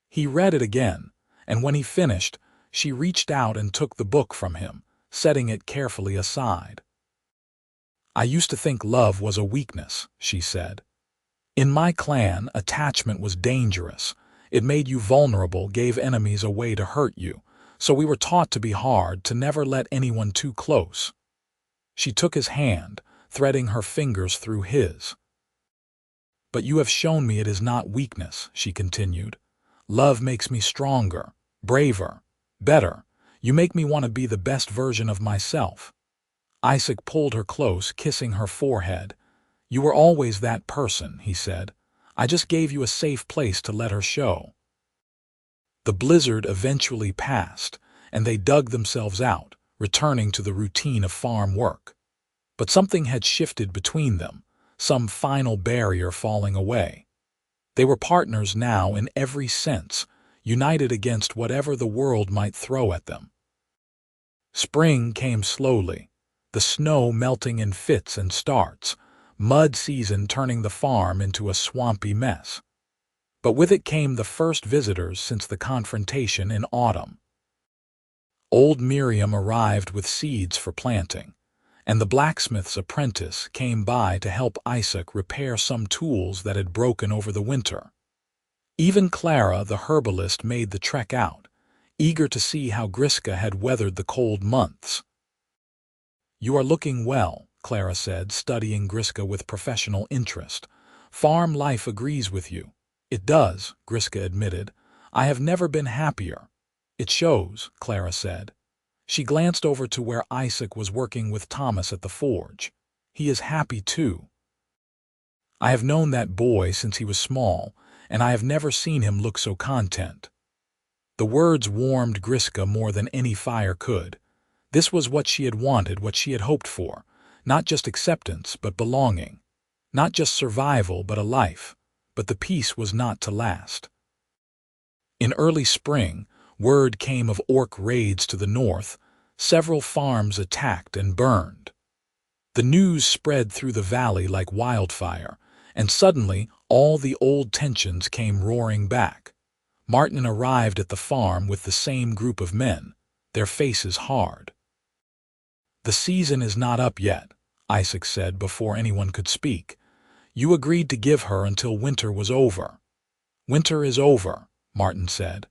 He read it again, and when he finished, she reached out and took the book from him, setting it carefully aside. "I used to think love was a weakness," she said. "In my clan, attachment was dangerous. It made you vulnerable, gave enemies a way to hurt you, so we were taught to be hard, to never let anyone too close." She took his hand, threading her fingers through his. "But you have shown me it is not weakness," she continued. "Love makes me stronger, braver, better. You make me want to be the best version of myself." Isaac pulled her close, kissing her forehead. "You were always that person," he said. "I just gave you a safe place to let her show." The blizzard eventually passed, and they dug themselves out, returning to the routine of farm work. But something had shifted between them, some final barrier falling away. They were partners now in every sense, united against whatever the world might throw at them. Spring came slowly, the snow melting in fits and starts, mud season turning the farm into a swampy mess. But with it came the first visitors since the confrontation in autumn. Old Miriam arrived with seeds for planting, and the blacksmith's apprentice came by to help Isaac repair some tools that had broken over the winter. Even Clara, the herbalist, made the trek out, eager to see how Griska had weathered the cold months. "You are looking well," Clara said, studying Griska with professional interest. "Farm life agrees with you." "It does," Griska admitted. "I have never been happier." "It shows," Clara said. She glanced over to where Isaac was working with Thomas at the forge. "He is happy too. I have known that boy since he was small, and I have never seen him look so content." The words warmed Griska more than any fire could. This was what she had wanted, what she had hoped for. Not just acceptance, but belonging. Not just survival, but a life. But the peace was not to last. In early spring, word came of orc raids to the north, several farms attacked and burned. The news spread through the valley like wildfire, and suddenly all the old tensions came roaring back. Martin arrived at the farm with the same group of men, their faces hard. "The season is not up yet," Isaac said before anyone could speak. "You agreed to give her until winter was over." "Winter is over," Martin said,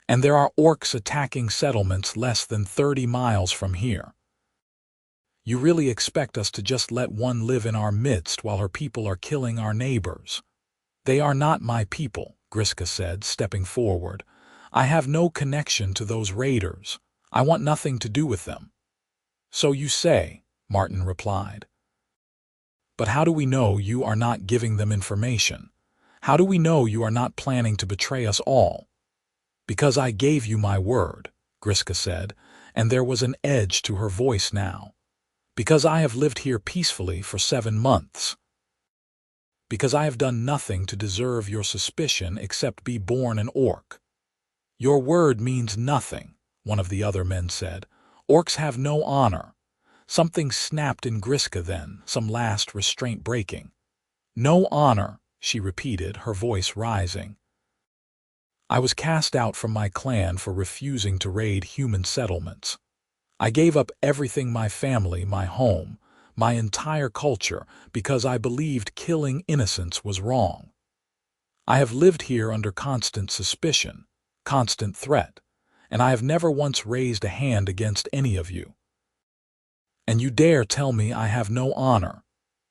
"and there are orcs attacking settlements less than 30 miles from here. You really expect us to just let one live in our midst while her people are killing our neighbors?" "They are not my people," Griska said, stepping forward. "I have no connection to those raiders. I want nothing to do with them." "So you say," Martin replied. "But how do we know you are not giving them information? How do we know you are not planning to betray us all?" "Because I gave you my word," Griska said, and there was an edge to her voice now. "Because I have lived here peacefully for 7 months. Because I have done nothing to deserve your suspicion except be born an orc." "Your word means nothing," one of the other men said. "Orcs have no honor." Something snapped in Griska then, some last restraint breaking. "No honor," she repeated, her voice rising. "I was cast out from my clan for refusing to raid human settlements. I gave up everything, my family, my home, my entire culture, because I believed killing innocents was wrong. I have lived here under constant suspicion, constant threat, and I have never once raised a hand against any of you. And you dare tell me I have no honor?"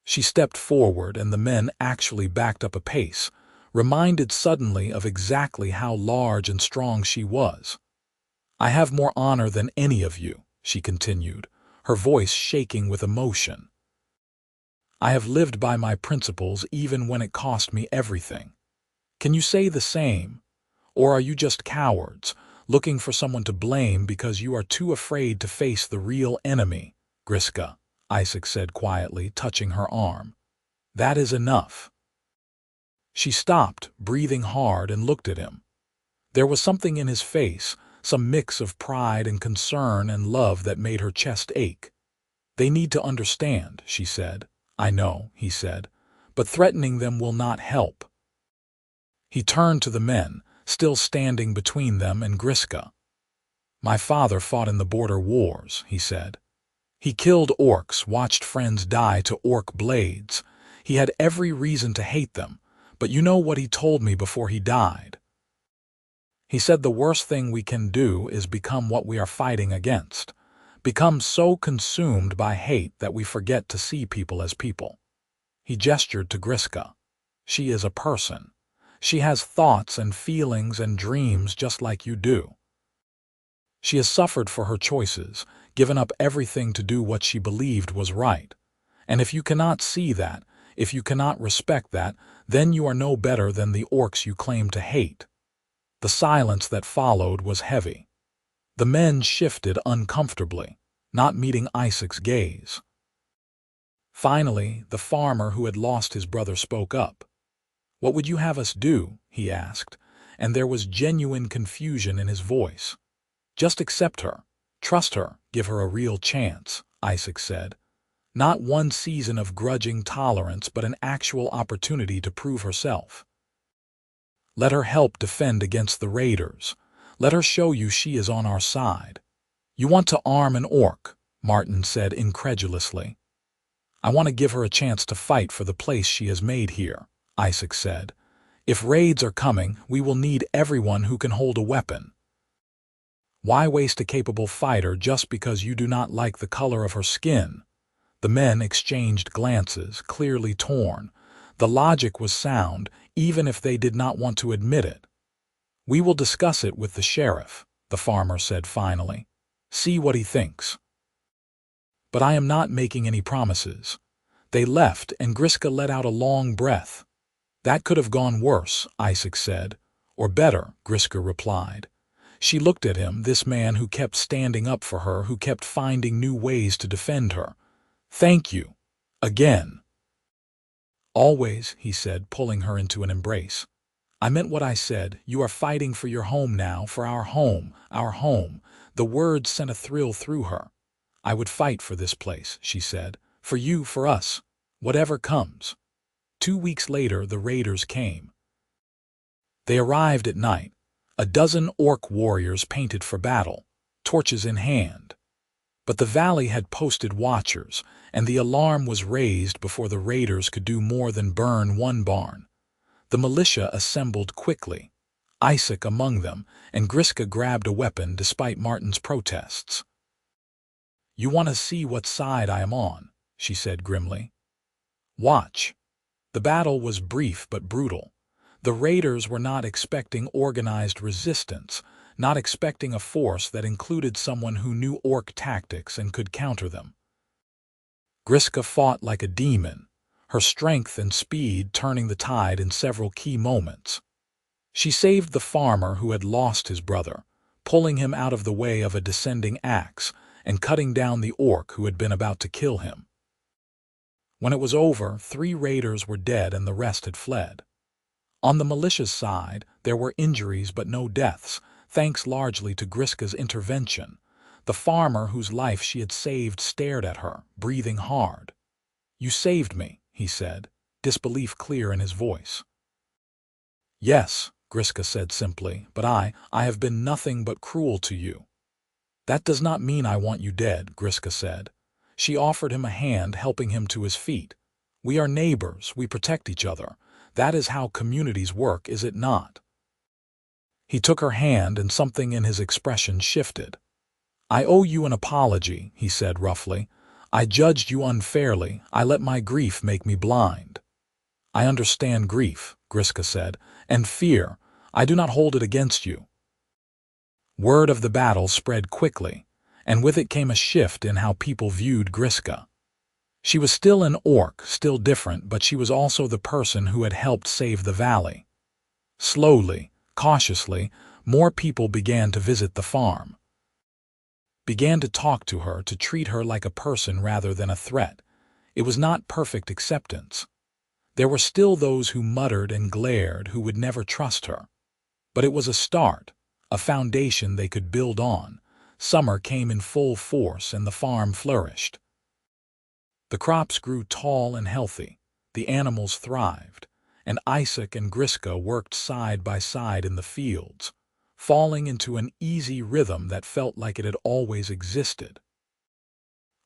She stepped forward, and the men actually backed up a pace, reminded suddenly of exactly how large and strong she was. "I have more honor than any of you," she continued, her voice shaking with emotion. "I have lived by my principles even when it cost me everything. Can you say the same? Or are you just cowards, looking for someone to blame because you are too afraid to face the real enemy?" "Griska," Isaac said quietly, touching her arm. "That is enough." She stopped, breathing hard, and looked at him. There was something in his face, some mix of pride and concern and love that made her chest ache. "They need to understand," she said. "I know," he said, "but threatening them will not help." He turned to the men, still standing between them and Griska. "My father fought in the border wars," he said. "He killed orcs, watched friends die to orc blades. He had every reason to hate them, but you know what he told me before he died? He said the worst thing we can do is become what we are fighting against, become so consumed by hate that we forget to see people as people." He gestured to Griska. "She is a person. She has thoughts and feelings and dreams just like you do. She has suffered for her choices, given up everything to do what she believed was right. And if you cannot see that, if you cannot respect that, then you are no better than the orcs you claim to hate." The silence that followed was heavy. The men shifted uncomfortably, not meeting Isaac's gaze. Finally, the farmer who had lost his brother spoke up. "What would you have us do?" he asked, and there was genuine confusion in his voice. "Just accept her, trust her, give her a real chance," Isaac said. "Not one season of grudging tolerance, but an actual opportunity to prove herself. Let her help defend against the raiders. Let her show you she is on our side." "You want to arm an orc," Martin said incredulously. "I want to give her a chance to fight for the place she has made here," Isaac said. "If raids are coming, we will need everyone who can hold a weapon. Why waste a capable fighter just because you do not like the color of her skin?" The men exchanged glances, clearly torn. The logic was sound, even if they did not want to admit it. "We will discuss it with the sheriff," the farmer said finally. "See what he thinks. But I am not making any promises." They left, and Griska let out a long breath. "That could have gone worse," Isaac said. "Or better," Griska replied. She looked at him, this man who kept standing up for her, who kept finding new ways to defend her. "Thank you. Again." "Always," he said, pulling her into an embrace. "I meant what I said. You are fighting for your home now, for our home, our home." The words sent a thrill through her. "I would fight for this place," she said. "For you, for us. Whatever comes." 2 weeks later, the raiders came. They arrived at night. A dozen orc warriors painted for battle, torches in hand. But the valley had posted watchers, and the alarm was raised before the raiders could do more than burn one barn. The militia assembled quickly, Isaac among them, and Griska grabbed a weapon despite Martin's protests. "You want to see what side I am on," she said grimly. "Watch." The battle was brief but brutal. The raiders were not expecting organized resistance, not expecting a force that included someone who knew orc tactics and could counter them. Griska fought like a demon, her strength and speed turning the tide in several key moments. She saved the farmer who had lost his brother, pulling him out of the way of a descending axe and cutting down the orc who had been about to kill him. When it was over, 3 raiders were dead and the rest had fled. On the militia's side, there were injuries but no deaths, thanks largely to Griska's intervention. The farmer whose life she had saved stared at her, breathing hard. "You saved me," he said, disbelief clear in his voice. "Yes," Griska said simply, "but I have been nothing but cruel to you." That does not mean I want you dead, Griska said. She offered him a hand, helping him to his feet. We are neighbors, we protect each other. That is how communities work, is it not? He took her hand and something in his expression shifted. I owe you an apology, he said roughly. I judged you unfairly. I let my grief make me blind. I understand grief, Griska said, and fear. I do not hold it against you. Word of the battle spread quickly, and with it came a shift in how people viewed Griska. She was still an orc, still different, but she was also the person who had helped save the valley. Slowly, cautiously, more people began to visit the farm. Began to talk to her, to treat her like a person rather than a threat. It was not perfect acceptance. There were still those who muttered and glared, who would never trust her. But it was a start, a foundation they could build on. Summer came in full force and the farm flourished. The crops grew tall and healthy, the animals thrived, and Isaac and Griska worked side by side in the fields, falling into an easy rhythm that felt like it had always existed.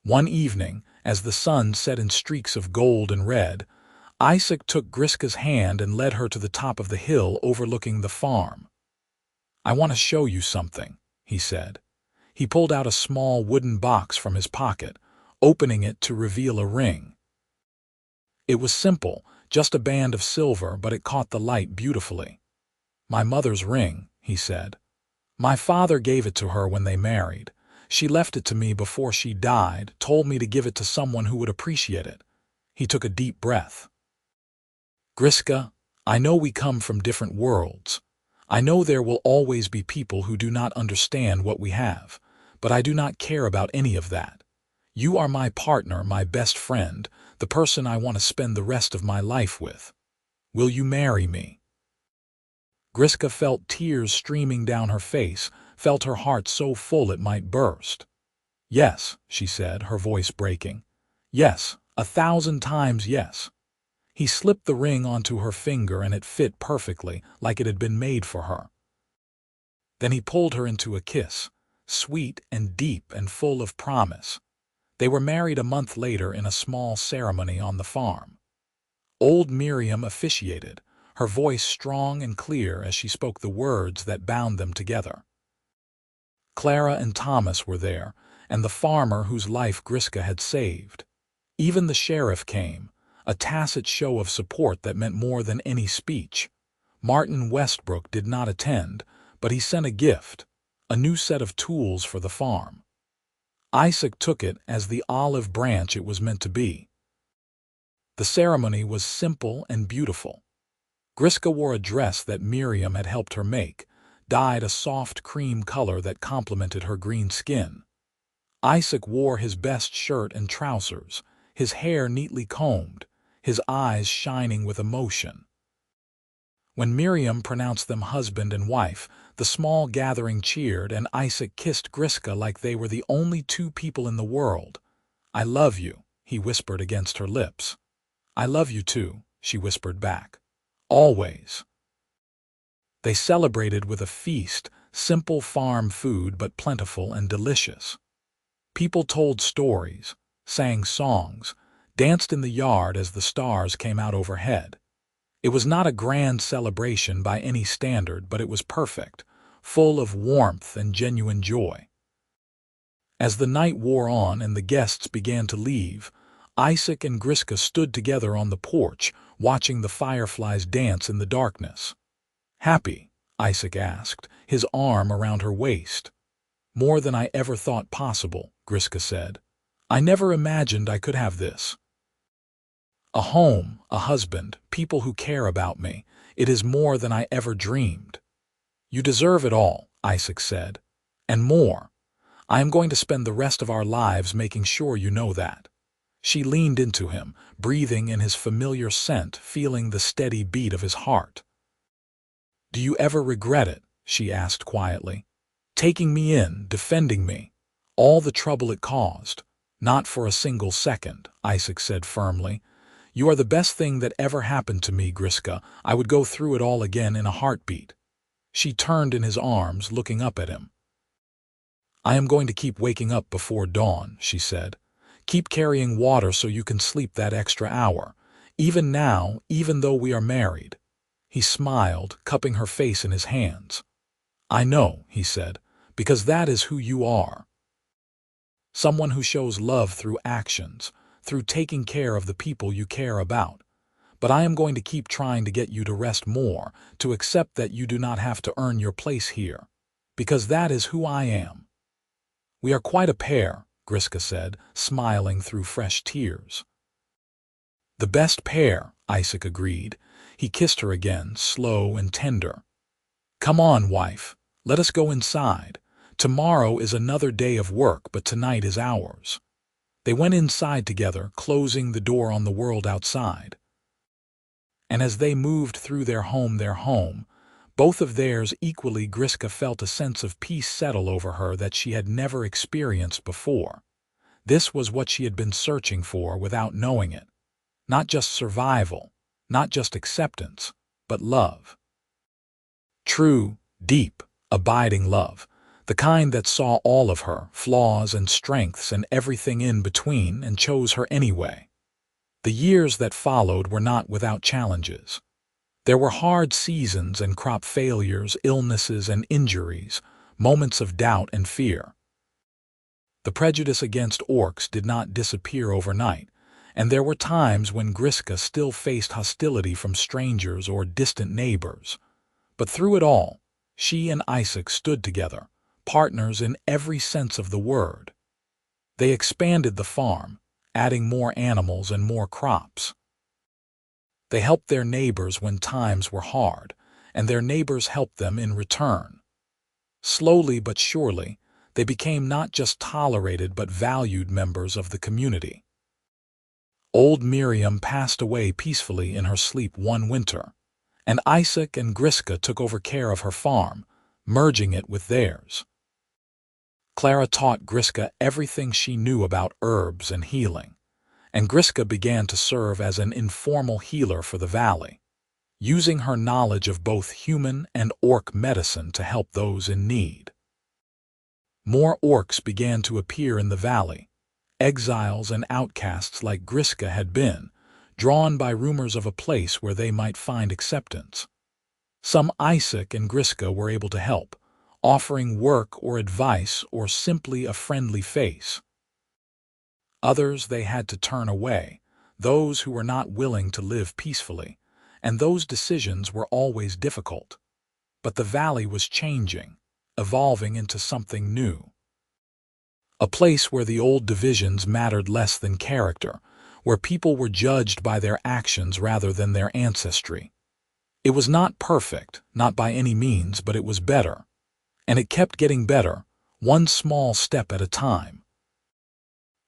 One evening, as the sun set in streaks of gold and red, Isaac took Griska's hand and led her to the top of the hill overlooking the farm. I want to show you something, he said. He pulled out a small wooden box from his pocket, opening it to reveal a ring. It was simple, just a band of silver, but it caught the light beautifully. My mother's ring, he said. My father gave it to her when they married. She left it to me before she died, told me to give it to someone who would appreciate it. He took a deep breath. Griska, I know we come from different worlds. I know there will always be people who do not understand what we have, but I do not care about any of that. You are my partner, my best friend, the person I want to spend the rest of my life with. Will you marry me? Griska felt tears streaming down her face, felt her heart so full it might burst. Yes, she said, her voice breaking. Yes, 1,000 times yes. He slipped the ring onto her finger and it fit perfectly, like it had been made for her. Then he pulled her into a kiss, sweet and deep and full of promise. They were married a month later in a small ceremony on the farm. Old Miriam officiated, her voice strong and clear as she spoke the words that bound them together. Clara and Thomas were there, and the farmer whose life Griska had saved. Even the sheriff came, a tacit show of support that meant more than any speech. Martin Westbrook did not attend, but he sent a gift, a new set of tools for the farm. Isaac took it as the olive branch it was meant to be. The ceremony was simple and beautiful. Griska wore a dress that Miriam had helped her make, dyed a soft cream color that complemented her green skin. Isaac wore his best shirt and trousers, his hair neatly combed, his eyes shining with emotion. When Miriam pronounced them husband and wife, the small gathering cheered and Isaac kissed Griska like they were the only two people in the world. I love you, he whispered against her lips. I love you too, she whispered back. Always. They celebrated with a feast, simple farm food but plentiful and delicious. People told stories, sang songs, danced in the yard as the stars came out overhead. It was not a grand celebration by any standard, but it was perfect, full of warmth and genuine joy. As the night wore on and the guests began to leave, Isaac and Griska stood together on the porch, watching the fireflies dance in the darkness. Happy? Isaac asked, his arm around her waist. More than I ever thought possible, Griska said. I never imagined I could have this. A home, a husband, people who care about me. It is more than I ever dreamed. You deserve it all, Isaac said. And more. I am going to spend the rest of our lives making sure you know that. She leaned into him, breathing in his familiar scent, feeling the steady beat of his heart. Do you ever regret it? She asked quietly. Taking me in, defending me. All the trouble it caused. Not for a single second, Isaac said firmly. You are the best thing that ever happened to me, Griska. I would go through it all again in a heartbeat. She turned in his arms, looking up at him. I am going to keep waking up before dawn, she said. Keep carrying water so you can sleep that extra hour. Even now, even though we are married. He smiled, cupping her face in his hands. I know, he said, because that is who you are. Someone who shows love through actions, through taking care of the people you care about. But I am going to keep trying to get you to rest more, to accept that you do not have to earn your place here. Because that is who I am. We are quite a pair, Griska said, smiling through fresh tears. The best pair, Isaac agreed. He kissed her again, slow and tender. Come on, wife, let us go inside. Tomorrow is another day of work, but tonight is ours. They went inside together, closing the door on the world outside. And as they moved through their home, both of theirs equally, Griska felt a sense of peace settle over her that she had never experienced before. This was what she had been searching for without knowing it. Not just survival, not just acceptance, but love. True, deep, abiding love. The kind that saw all of her, flaws and strengths and everything in between, and chose her anyway. The years that followed were not without challenges. There were hard seasons and crop failures, illnesses and injuries, moments of doubt and fear. The prejudice against orcs did not disappear overnight, and there were times when Griska still faced hostility from strangers or distant neighbors. But through it all, she and Isaac stood together, partners in every sense of the word. They expanded the farm, adding more animals and more crops. They helped their neighbors when times were hard, and their neighbors helped them in return. Slowly but surely, they became not just tolerated but valued members of the community. Old Miriam passed away peacefully in her sleep one winter, and Isaac and Griska took over care of her farm, merging it with theirs. Clara taught Griska everything she knew about herbs and healing, and Griska began to serve as an informal healer for the valley, using her knowledge of both human and orc medicine to help those in need. More orcs began to appear in the valley, exiles and outcasts like Griska had been, drawn by rumors of a place where they might find acceptance. Some Isaac and Griska were able to help, offering work or advice or simply a friendly face. Others they had to turn away, those who were not willing to live peacefully, and those decisions were always difficult. But the valley was changing, evolving into something new. A place where the old divisions mattered less than character, where people were judged by their actions rather than their ancestry. It was not perfect, not by any means, but it was better. And it kept getting better, one small step at a time.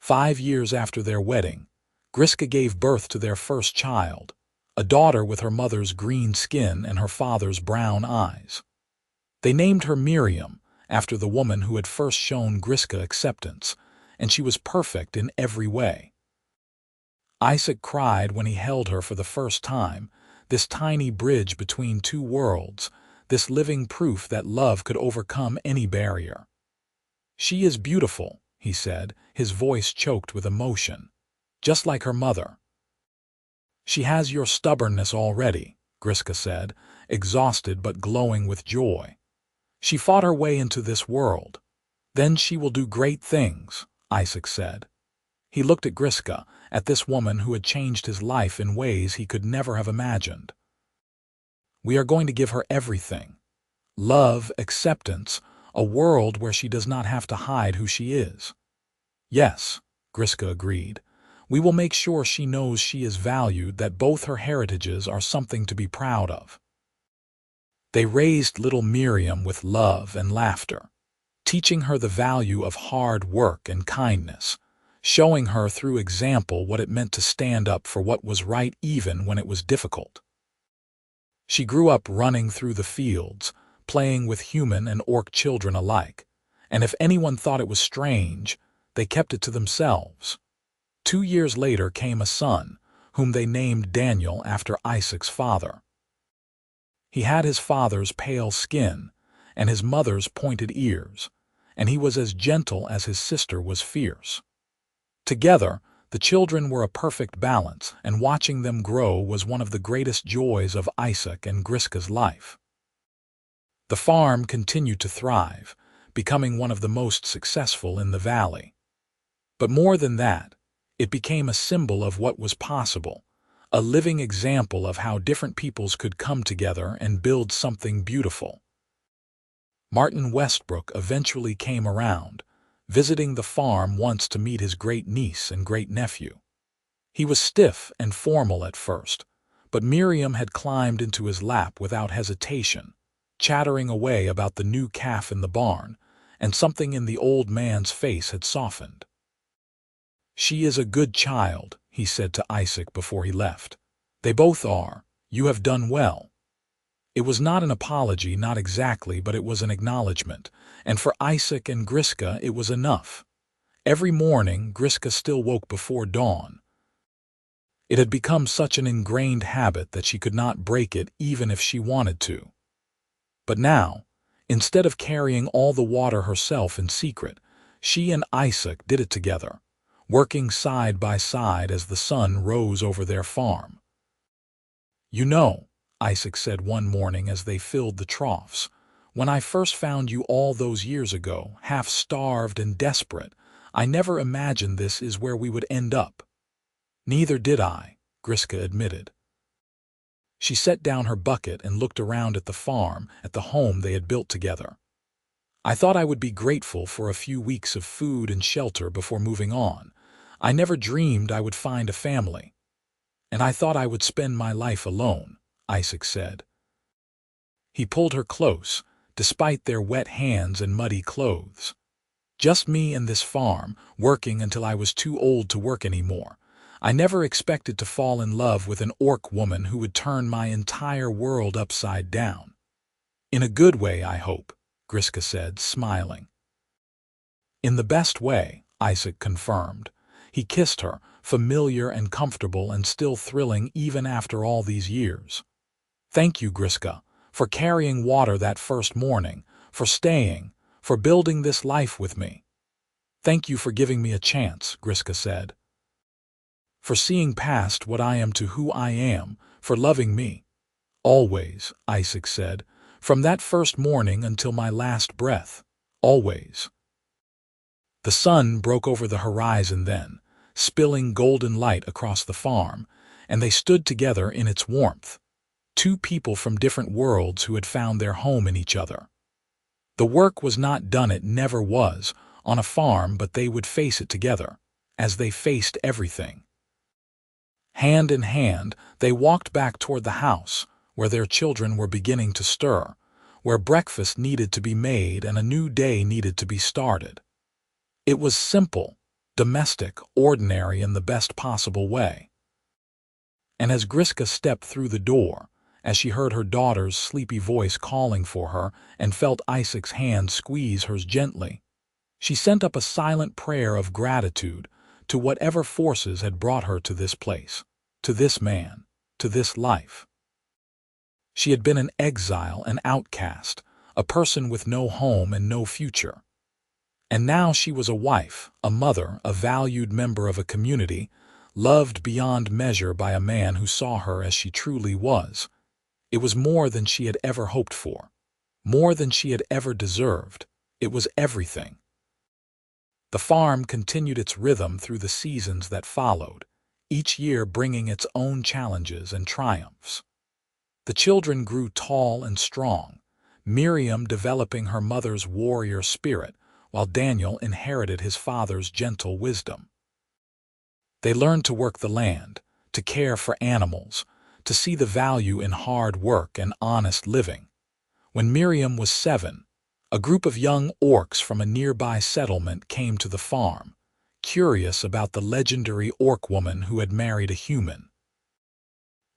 5 years after their wedding, Griska gave birth to their first child, a daughter with her mother's green skin and her father's brown eyes. They named her Miriam, after the woman who had first shown Griska acceptance, and she was perfect in every way. Isaac cried when he held her for the first time, this tiny bridge between two worlds, this living proof that love could overcome any barrier. She is beautiful, he said, his voice choked with emotion, just like her mother. She has your stubbornness already, Griska said, exhausted but glowing with joy. She fought her way into this world. Then she will do great things, Isaac said. He looked at Griska, at this woman who had changed his life in ways he could never have imagined. We are going to give her everything. Love, acceptance, a world where she does not have to hide who she is. Yes, Griska agreed. We will make sure she knows she is valued, that both her heritages are something to be proud of. They raised little Miriam with love and laughter, teaching her the value of hard work and kindness, showing her through example what it meant to stand up for what was right even when it was difficult. She grew up running through the fields, playing with human and orc children alike, and if anyone thought it was strange, they kept it to themselves. 2 years later came a son, whom they named Daniel after Isaac's father. He had his father's pale skin and his mother's pointed ears, and he was as gentle as his sister was fierce. Together, the children were a perfect balance, and watching them grow was one of the greatest joys of Isaac and Griska's life. The farm continued to thrive, becoming one of the most successful in the valley. But more than that, it became a symbol of what was possible, a living example of how different peoples could come together and build something beautiful. Martin Westbrook eventually came around, visiting the farm once to meet his great-niece and great-nephew. He was stiff and formal at first, but Miriam had climbed into his lap without hesitation, chattering away about the new calf in the barn, and something in the old man's face had softened. "She is a good child," he said to Isaac before he left. "They both are. You have done well." It was not an apology, not exactly, but it was an acknowledgement, and for Isaac and Griska it was enough. Every morning Griska still woke before dawn. It had become such an ingrained habit that she could not break it even if she wanted to. But now, instead of carrying all the water herself in secret, she and Isaac did it together, working side by side as the sun rose over their farm. "You know," Isaac said one morning as they filled the troughs, "when I first found you all those years ago, half-starved and desperate, I never imagined this is where we would end up." "Neither did I," Griska admitted. She set down her bucket and looked around at the farm, at the home they had built together. "I thought I would be grateful for a few weeks of food and shelter before moving on. I never dreamed I would find a family. And I thought I would spend my life alone," Isaac said. He pulled her close, despite their wet hands and muddy clothes. "Just me and this farm, working until I was too old to work anymore. I never expected to fall in love with an orc woman who would turn my entire world upside down." "In a good way, I hope," Griska said, smiling. "In the best way," Isaac confirmed. He kissed her, familiar and comfortable and still thrilling even after all these years. "Thank you, Griska, for carrying water that first morning, for staying, for building this life with me." "Thank you for giving me a chance," Griska said. "For seeing past what I am to who I am, for loving me." "Always," Isaac said, "from that first morning until my last breath. Always." The sun broke over the horizon then, spilling golden light across the farm, and they stood together in its warmth. Two people from different worlds who had found their home in each other. The work was not done, it never was, on a farm, but they would face it together, as they faced everything. Hand in hand, they walked back toward the house, where their children were beginning to stir, where breakfast needed to be made and a new day needed to be started. It was simple, domestic, ordinary in the best possible way. And as Griska stepped through the door, as she heard her daughter's sleepy voice calling for her and felt Isaac's hand squeeze hers gently, she sent up a silent prayer of gratitude to whatever forces had brought her to this place, to this man, to this life. She had been an exile, an outcast, a person with no home and no future. And now she was a wife, a mother, a valued member of a community, loved beyond measure by a man who saw her as she truly was. It was more than she had ever hoped for, more than she had ever deserved. It was everything. The farm continued its rhythm through the seasons that followed, each year bringing its own challenges and triumphs. The children grew tall and strong, Miriam developing her mother's warrior spirit, while Daniel inherited his father's gentle wisdom. They learned to work the land, to care for animals, to see the value in hard work and honest living. When Miriam was 7, a group of young orcs from a nearby settlement came to the farm, curious about the legendary orc woman who had married a human.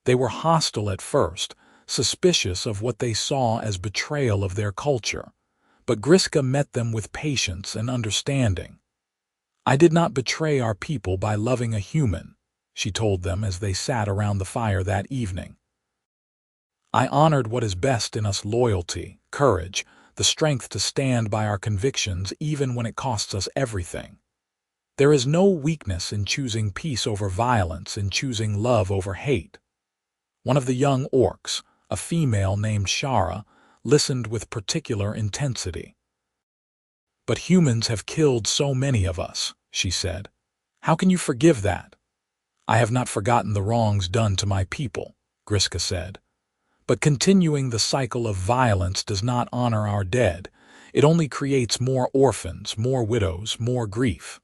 They were hostile at first, suspicious of what they saw as betrayal of their culture, but Griska met them with patience and understanding. "I did not betray our people by loving a human," she told them as they sat around the fire that evening. "I honored what is best in us: loyalty, courage, the strength to stand by our convictions even when it costs us everything. There is no weakness in choosing peace over violence, in choosing love over hate. One of the young orcs, a female named Shara, listened with particular intensity. "But humans have killed so many of us," she said. "How can you forgive that?" "I have not forgotten the wrongs done to my people," Griska said. "But continuing the cycle of violence does not honor our dead. It only creates more orphans, more widows, more grief.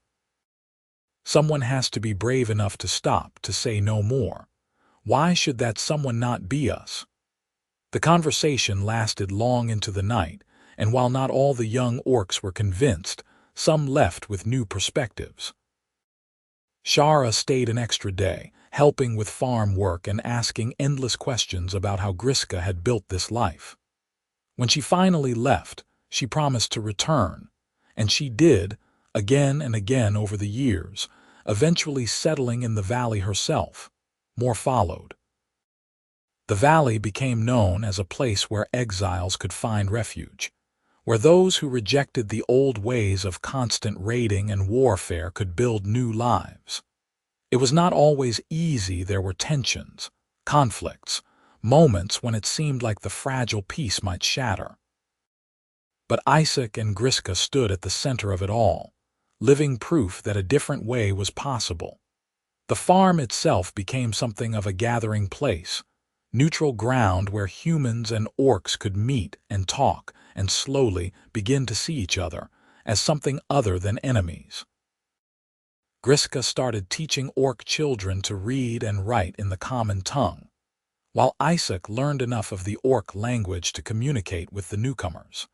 Someone has to be brave enough to stop, to say no more. Why should that someone not be us?" The conversation lasted long into the night, and while not all the young orcs were convinced, some left with new perspectives. Shara stayed an extra day, helping with farm work and asking endless questions about how Griska had built this life. When she finally left, she promised to return, and she did, again and again over the years, eventually settling in the valley herself. More followed. The valley became known as a place where exiles could find refuge, where those who rejected the old ways of constant raiding and warfare could build new lives. It was not always easy. There were tensions, conflicts, moments when it seemed like the fragile peace might shatter. But Isaac and Griska stood at the center of it all, living proof that a different way was possible. The farm itself became something of a gathering place, neutral ground where humans and orcs could meet and talk and slowly begin to see each other as something other than enemies. Griska started teaching orc children to read and write in the common tongue, while Isaac learned enough of the orc language to communicate with the newcomers.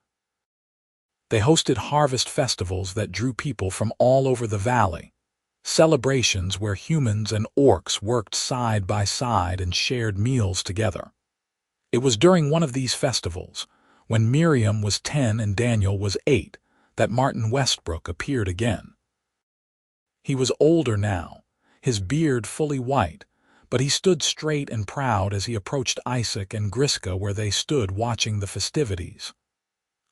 They hosted harvest festivals that drew people from all over the valley, celebrations where humans and orcs worked side by side and shared meals together. It was during one of these festivals, when Miriam was 10 and Daniel was 8, that Martin Westbrook appeared again. He was older now, his beard fully white, but he stood straight and proud as he approached Isaac and Griska where they stood watching the festivities.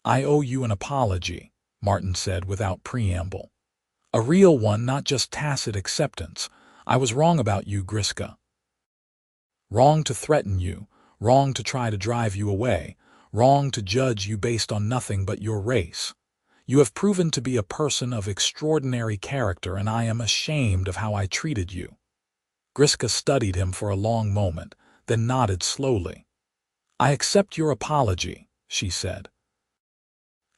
"I owe you an apology," Martin said without preamble. "A real one, not just tacit acceptance. I was wrong about you, Griska. Wrong to threaten you, wrong to try to drive you away, wrong to judge you based on nothing but your race. You have proven to be a person of extraordinary character, and I am ashamed of how I treated you." Griska studied him for a long moment, then nodded slowly. "I accept your apology," she said.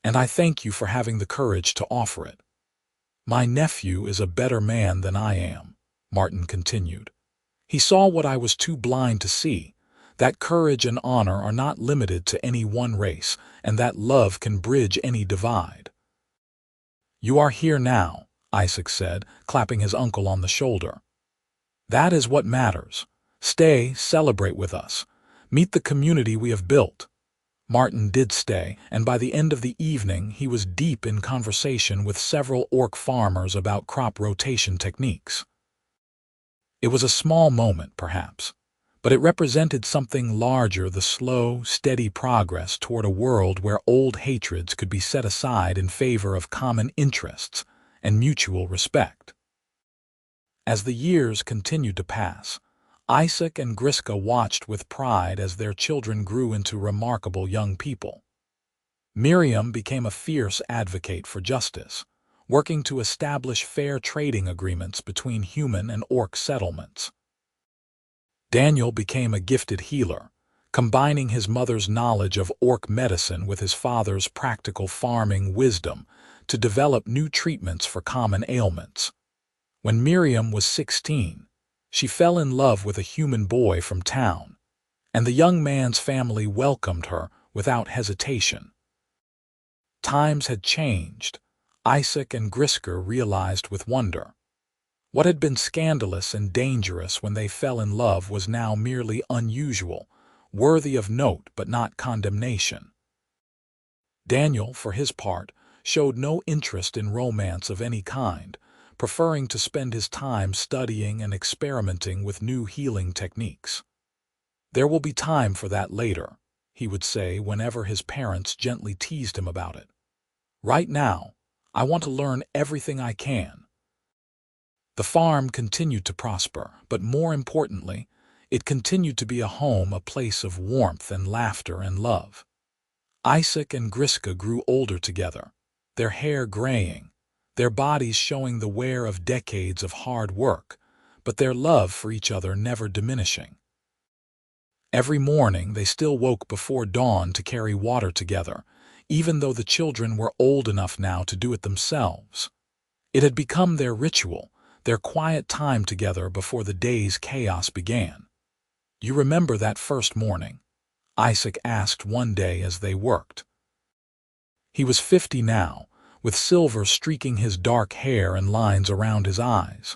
"And I thank you for having the courage to offer it." "My nephew is a better man than I am," Martin continued. "He saw what I was too blind to see, that courage and honor are not limited to any one race, and that love can bridge any divide." "You are here now," Isaac said, clapping his uncle on the shoulder. "That is what matters. Stay, celebrate with us. Meet the community we have built." Martin did stay, and by the end of the evening he was deep in conversation with several orc farmers about crop rotation techniques. It was a small moment, perhaps, but it represented something larger, the slow, steady progress toward a world where old hatreds could be set aside in favor of common interests and mutual respect. As the years continued to pass, Isaac and Griska watched with pride as their children grew into remarkable young people. Miriam became a fierce advocate for justice, working to establish fair trading agreements between human and orc settlements. Daniel became a gifted healer, combining his mother's knowledge of orc medicine with his father's practical farming wisdom to develop new treatments for common ailments. When Miriam was 16, she fell in love with a human boy from town, and the young man's family welcomed her without hesitation. Times had changed, Isaac and Griska realized with wonder. What had been scandalous and dangerous when they fell in love was now merely unusual, worthy of note but not condemnation. Daniel, for his part, showed no interest in romance of any kind, preferring to spend his time studying and experimenting with new healing techniques. "There will be time for that later," he would say whenever his parents gently teased him about it. Right now, I want to learn everything I can. The farm continued to prosper, but more importantly, it continued to be a home, a place of warmth and laughter and love. Isaac and Griska grew older together, their hair graying, their bodies showing the wear of decades of hard work, but their love for each other never diminishing. Every morning they still woke before dawn to carry water together, even though the children were old enough now to do it themselves. It had become their ritual, their quiet time together before the day's chaos began. "You remember that first morning?" Isaac asked one day as they worked. He was 50 now, with silver streaking his dark hair and lines around his eyes.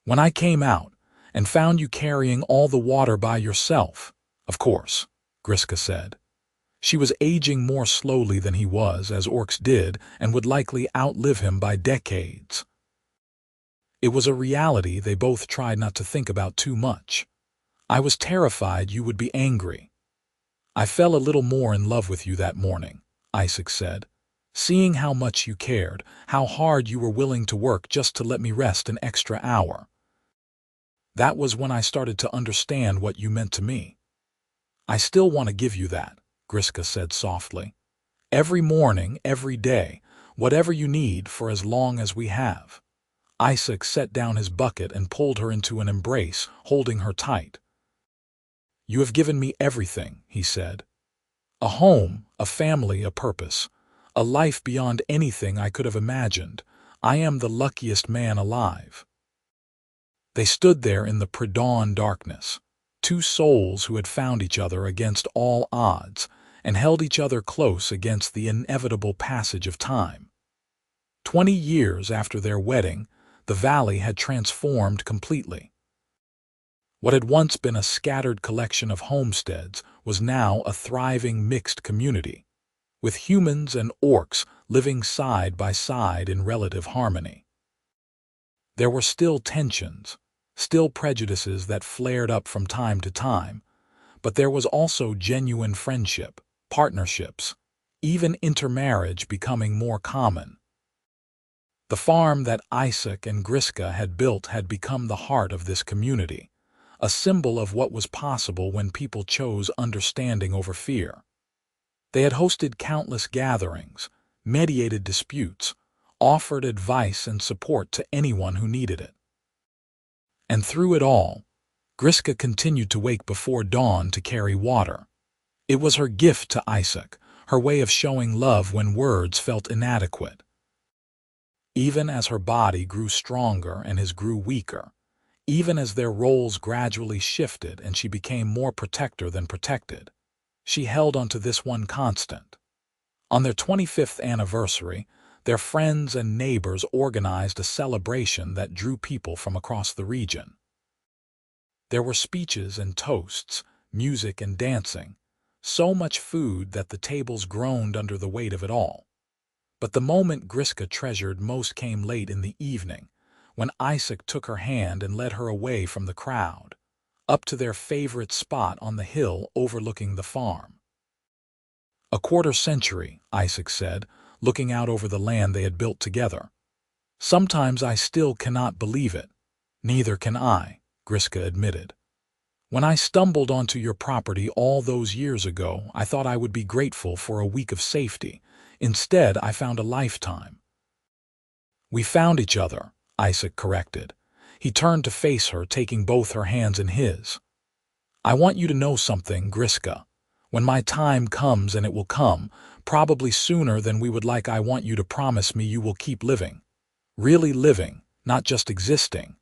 "When I came out and found you carrying all the water by yourself." "Of course," Griska said. She was aging more slowly than he was, as orcs did, and would likely outlive him by decades. It was a reality they both tried not to think about too much. "I was terrified you would be angry." "I fell a little more in love with you that morning," Isaac said. "Seeing how much you cared, how hard you were willing to work just to let me rest an extra hour. That was when I started to understand what you meant to me." "I still want to give you that," Griska said softly. "Every morning, every day, whatever you need for as long as we have." Isaac set down his bucket and pulled her into an embrace, holding her tight. "You have given me everything," he said. "A home, a family, a purpose, a life beyond anything I could have imagined. I am the luckiest man alive." They stood there in the pre-dawn darkness, two souls who had found each other against all odds and held each other close against the inevitable passage of time. 20 years after their wedding, the valley had transformed completely. What had once been a scattered collection of homesteads was now a thriving mixed community, with humans and orcs living side by side in relative harmony. There were still tensions, still prejudices that flared up from time to time, but there was also genuine friendship, partnerships, even intermarriage becoming more common. The farm that Isaac and Griska had built had become the heart of this community, a symbol of what was possible when people chose understanding over fear. They had hosted countless gatherings, mediated disputes, offered advice and support to anyone who needed it. And through it all, Griska continued to wake before dawn to carry water. It was her gift to Isaac, her way of showing love when words felt inadequate. Even as her body grew stronger and his grew weaker, even as their roles gradually shifted and she became more protector than protected, she held onto this one constant. On their 25th anniversary, their friends and neighbors organized a celebration that drew people from across the region. There were speeches and toasts, music and dancing, so much food that the tables groaned under the weight of it all. But the moment Griska treasured most came late in the evening, when Isaac took her hand and led her away from the crowd, up to their favorite spot on the hill overlooking the farm. "A quarter century," Isaac said, looking out over the land they had built together. "Sometimes I still cannot believe it." "Neither can I," Griska admitted. "When I stumbled onto your property all those years ago, I thought I would be grateful for a week of safety. Instead, I found a lifetime." "We found each other," Isaac corrected. He turned to face her, taking both her hands in his. "I want you to know something, Griska. When my time comes, and it will come, probably sooner than we would like, I want you to promise me you will keep living. Really living, not just existing.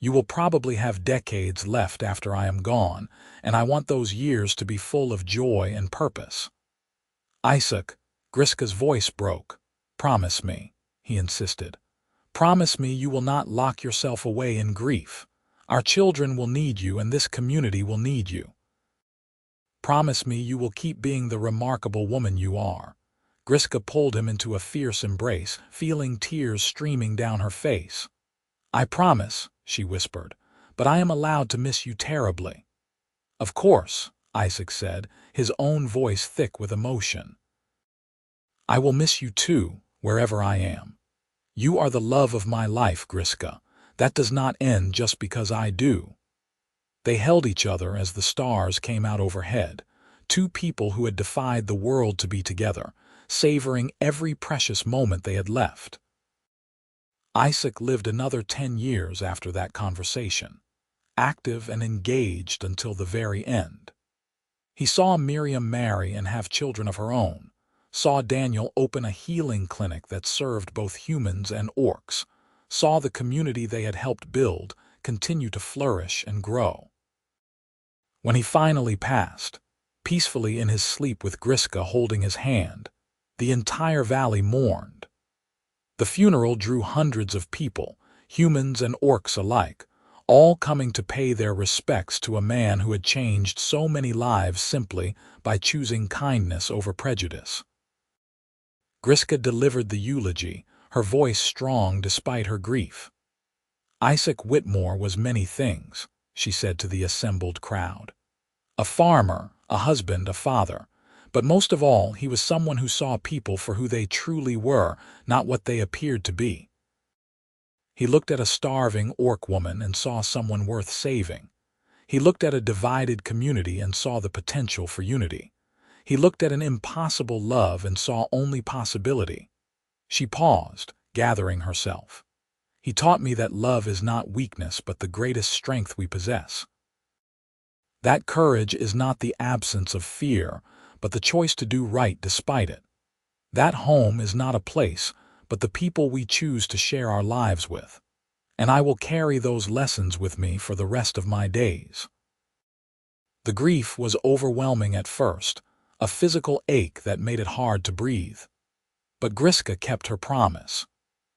You will probably have decades left after I am gone, and I want those years to be full of joy and purpose." "Isaac," Griska's voice broke. "Promise me," he insisted. "Promise me you will not lock yourself away in grief. Our children will need you, and this community will need you. Promise me you will keep being the remarkable woman you are." Griska pulled him into a fierce embrace, feeling tears streaming down her face. "I promise," she whispered, "but I am allowed to miss you terribly." "Of course," Isaac said, his own voice thick with emotion. "I will miss you too, wherever I am. You are the love of my life, Griska. That does not end just because I do." They held each other as the stars came out overhead, two people who had defied the world to be together, savoring every precious moment they had left. Isaac lived another 10 years after that conversation, active and engaged until the very end. He saw Miriam marry and have children of her own, saw Daniel open a healing clinic that served both humans and orcs, saw the community they had helped build continue to flourish and grow. When he finally passed, peacefully in his sleep with Griska holding his hand, the entire valley mourned. The funeral drew hundreds of people, humans and orcs alike, all coming to pay their respects to a man who had changed so many lives simply by choosing kindness over prejudice. Griska delivered the eulogy, her voice strong despite her grief. "Isaac Whitmore was many things," she said to the assembled crowd. "A farmer, a husband, a father, but most of all he was someone who saw people for who they truly were, not what they appeared to be." He looked at a starving orc woman and saw someone worth saving. He looked at a divided community and saw the potential for unity. He looked at an impossible love and saw only possibility. She paused, gathering herself. "He taught me that love is not weakness but the greatest strength we possess. That courage is not the absence of fear, but the choice to do right despite it. That home is not a place, but the people we choose to share our lives with. And I will carry those lessons with me for the rest of my days." The grief was overwhelming at first, a physical ache that made it hard to breathe. But Griska kept her promise.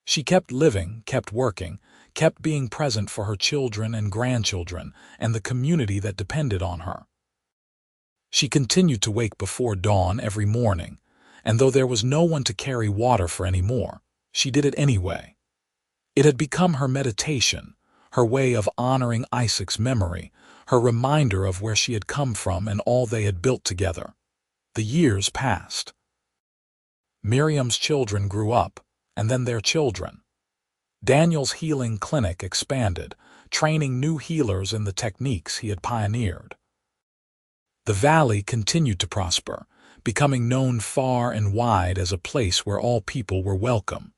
She kept living, kept working, kept being present for her children and grandchildren and the community that depended on her. She continued to wake before dawn every morning, and though there was no one to carry water for any more, she did it anyway. It had become her meditation, her way of honoring Isaac's memory, her reminder of where she had come from and all they had built together. The years passed. Miriam's children grew up, and then their children. Daniel's healing clinic expanded, training new healers in the techniques he had pioneered. The valley continued to prosper, becoming known far and wide as a place where all people were welcome,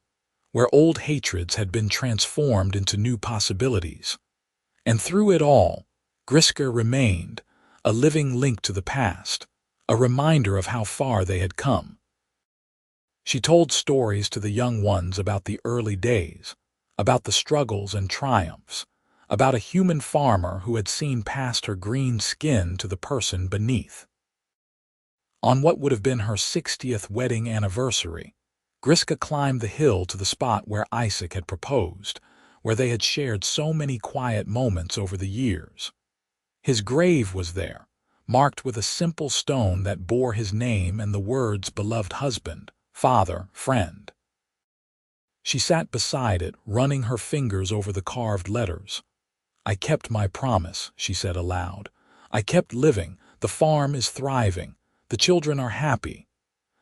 where old hatreds had been transformed into new possibilities. And through it all, Griska remained, a living link to the past, a reminder of how far they had come. She told stories to the young ones about the early days, about the struggles and triumphs, about a human farmer who had seen past her green skin to the person beneath. On what would have been her 60th wedding anniversary, Griska climbed the hill to the spot where Isaac had proposed, where they had shared so many quiet moments over the years. His grave was there, marked with a simple stone that bore his name and the words "beloved husband, father, friend." She sat beside it, running her fingers over the carved letters. "I kept my promise," she said aloud. "I kept living. The farm is thriving. The children are happy.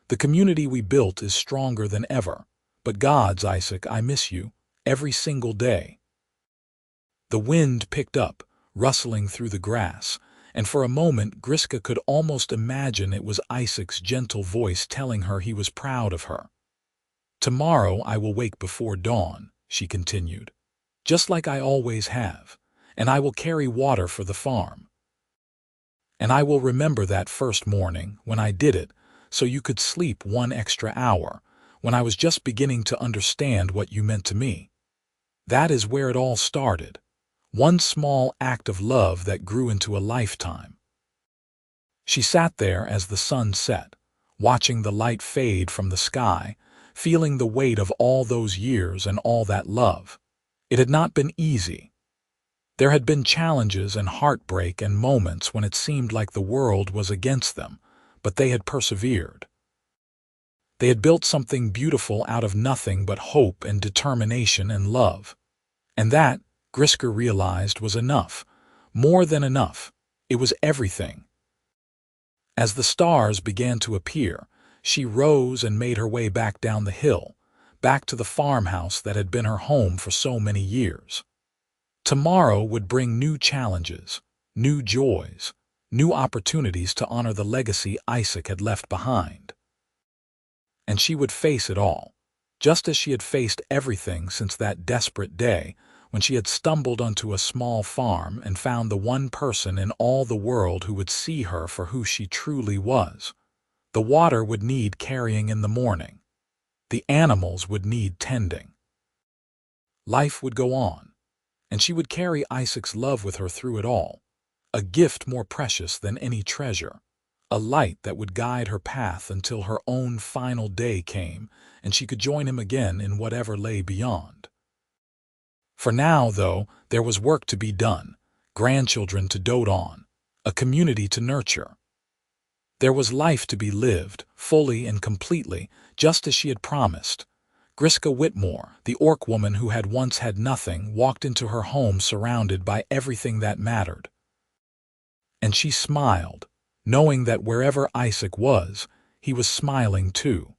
The community we built is stronger than ever. But gods, Isaac, I miss you, every single day." The wind picked up, rustling through the grass, and for a moment Griska could almost imagine it was Isaac's gentle voice telling her he was proud of her. "Tomorrow I will wake before dawn," she continued, "just like I always have, and I will carry water for the farm. And I will remember that first morning when I did it so you could sleep one extra hour, when I was just beginning to understand what you meant to me. That is where it all started, one small act of love that grew into a lifetime." She sat there as the sun set, watching the light fade from the sky, feeling the weight of all those years and all that love. It had not been easy. There had been challenges and heartbreak and moments when it seemed like the world was against them, but they had persevered. They had built something beautiful out of nothing but hope and determination and love. And that, Griska realized, was enough. More than enough. It was everything. As the stars began to appear, she rose and made her way back down the hill, back to the farmhouse that had been her home for so many years. Tomorrow would bring new challenges, new joys, new opportunities to honor the legacy Isaac had left behind. And she would face it all, just as she had faced everything since that desperate day when she had stumbled onto a small farm and found the one person in all the world who would see her for who she truly was. The water would need carrying in the morning. The animals would need tending. Life would go on, and she would carry Isaac's love with her through it all, a gift more precious than any treasure, a light that would guide her path until her own final day came and she could join him again in whatever lay beyond. For now, though, there was work to be done, grandchildren to dote on, a community to nurture. There was life to be lived, fully and completely, just as she had promised. Griska Whitmore, the orc woman who had once had nothing, walked into her home surrounded by everything that mattered. And she smiled, knowing that wherever Isaac was, he was smiling too.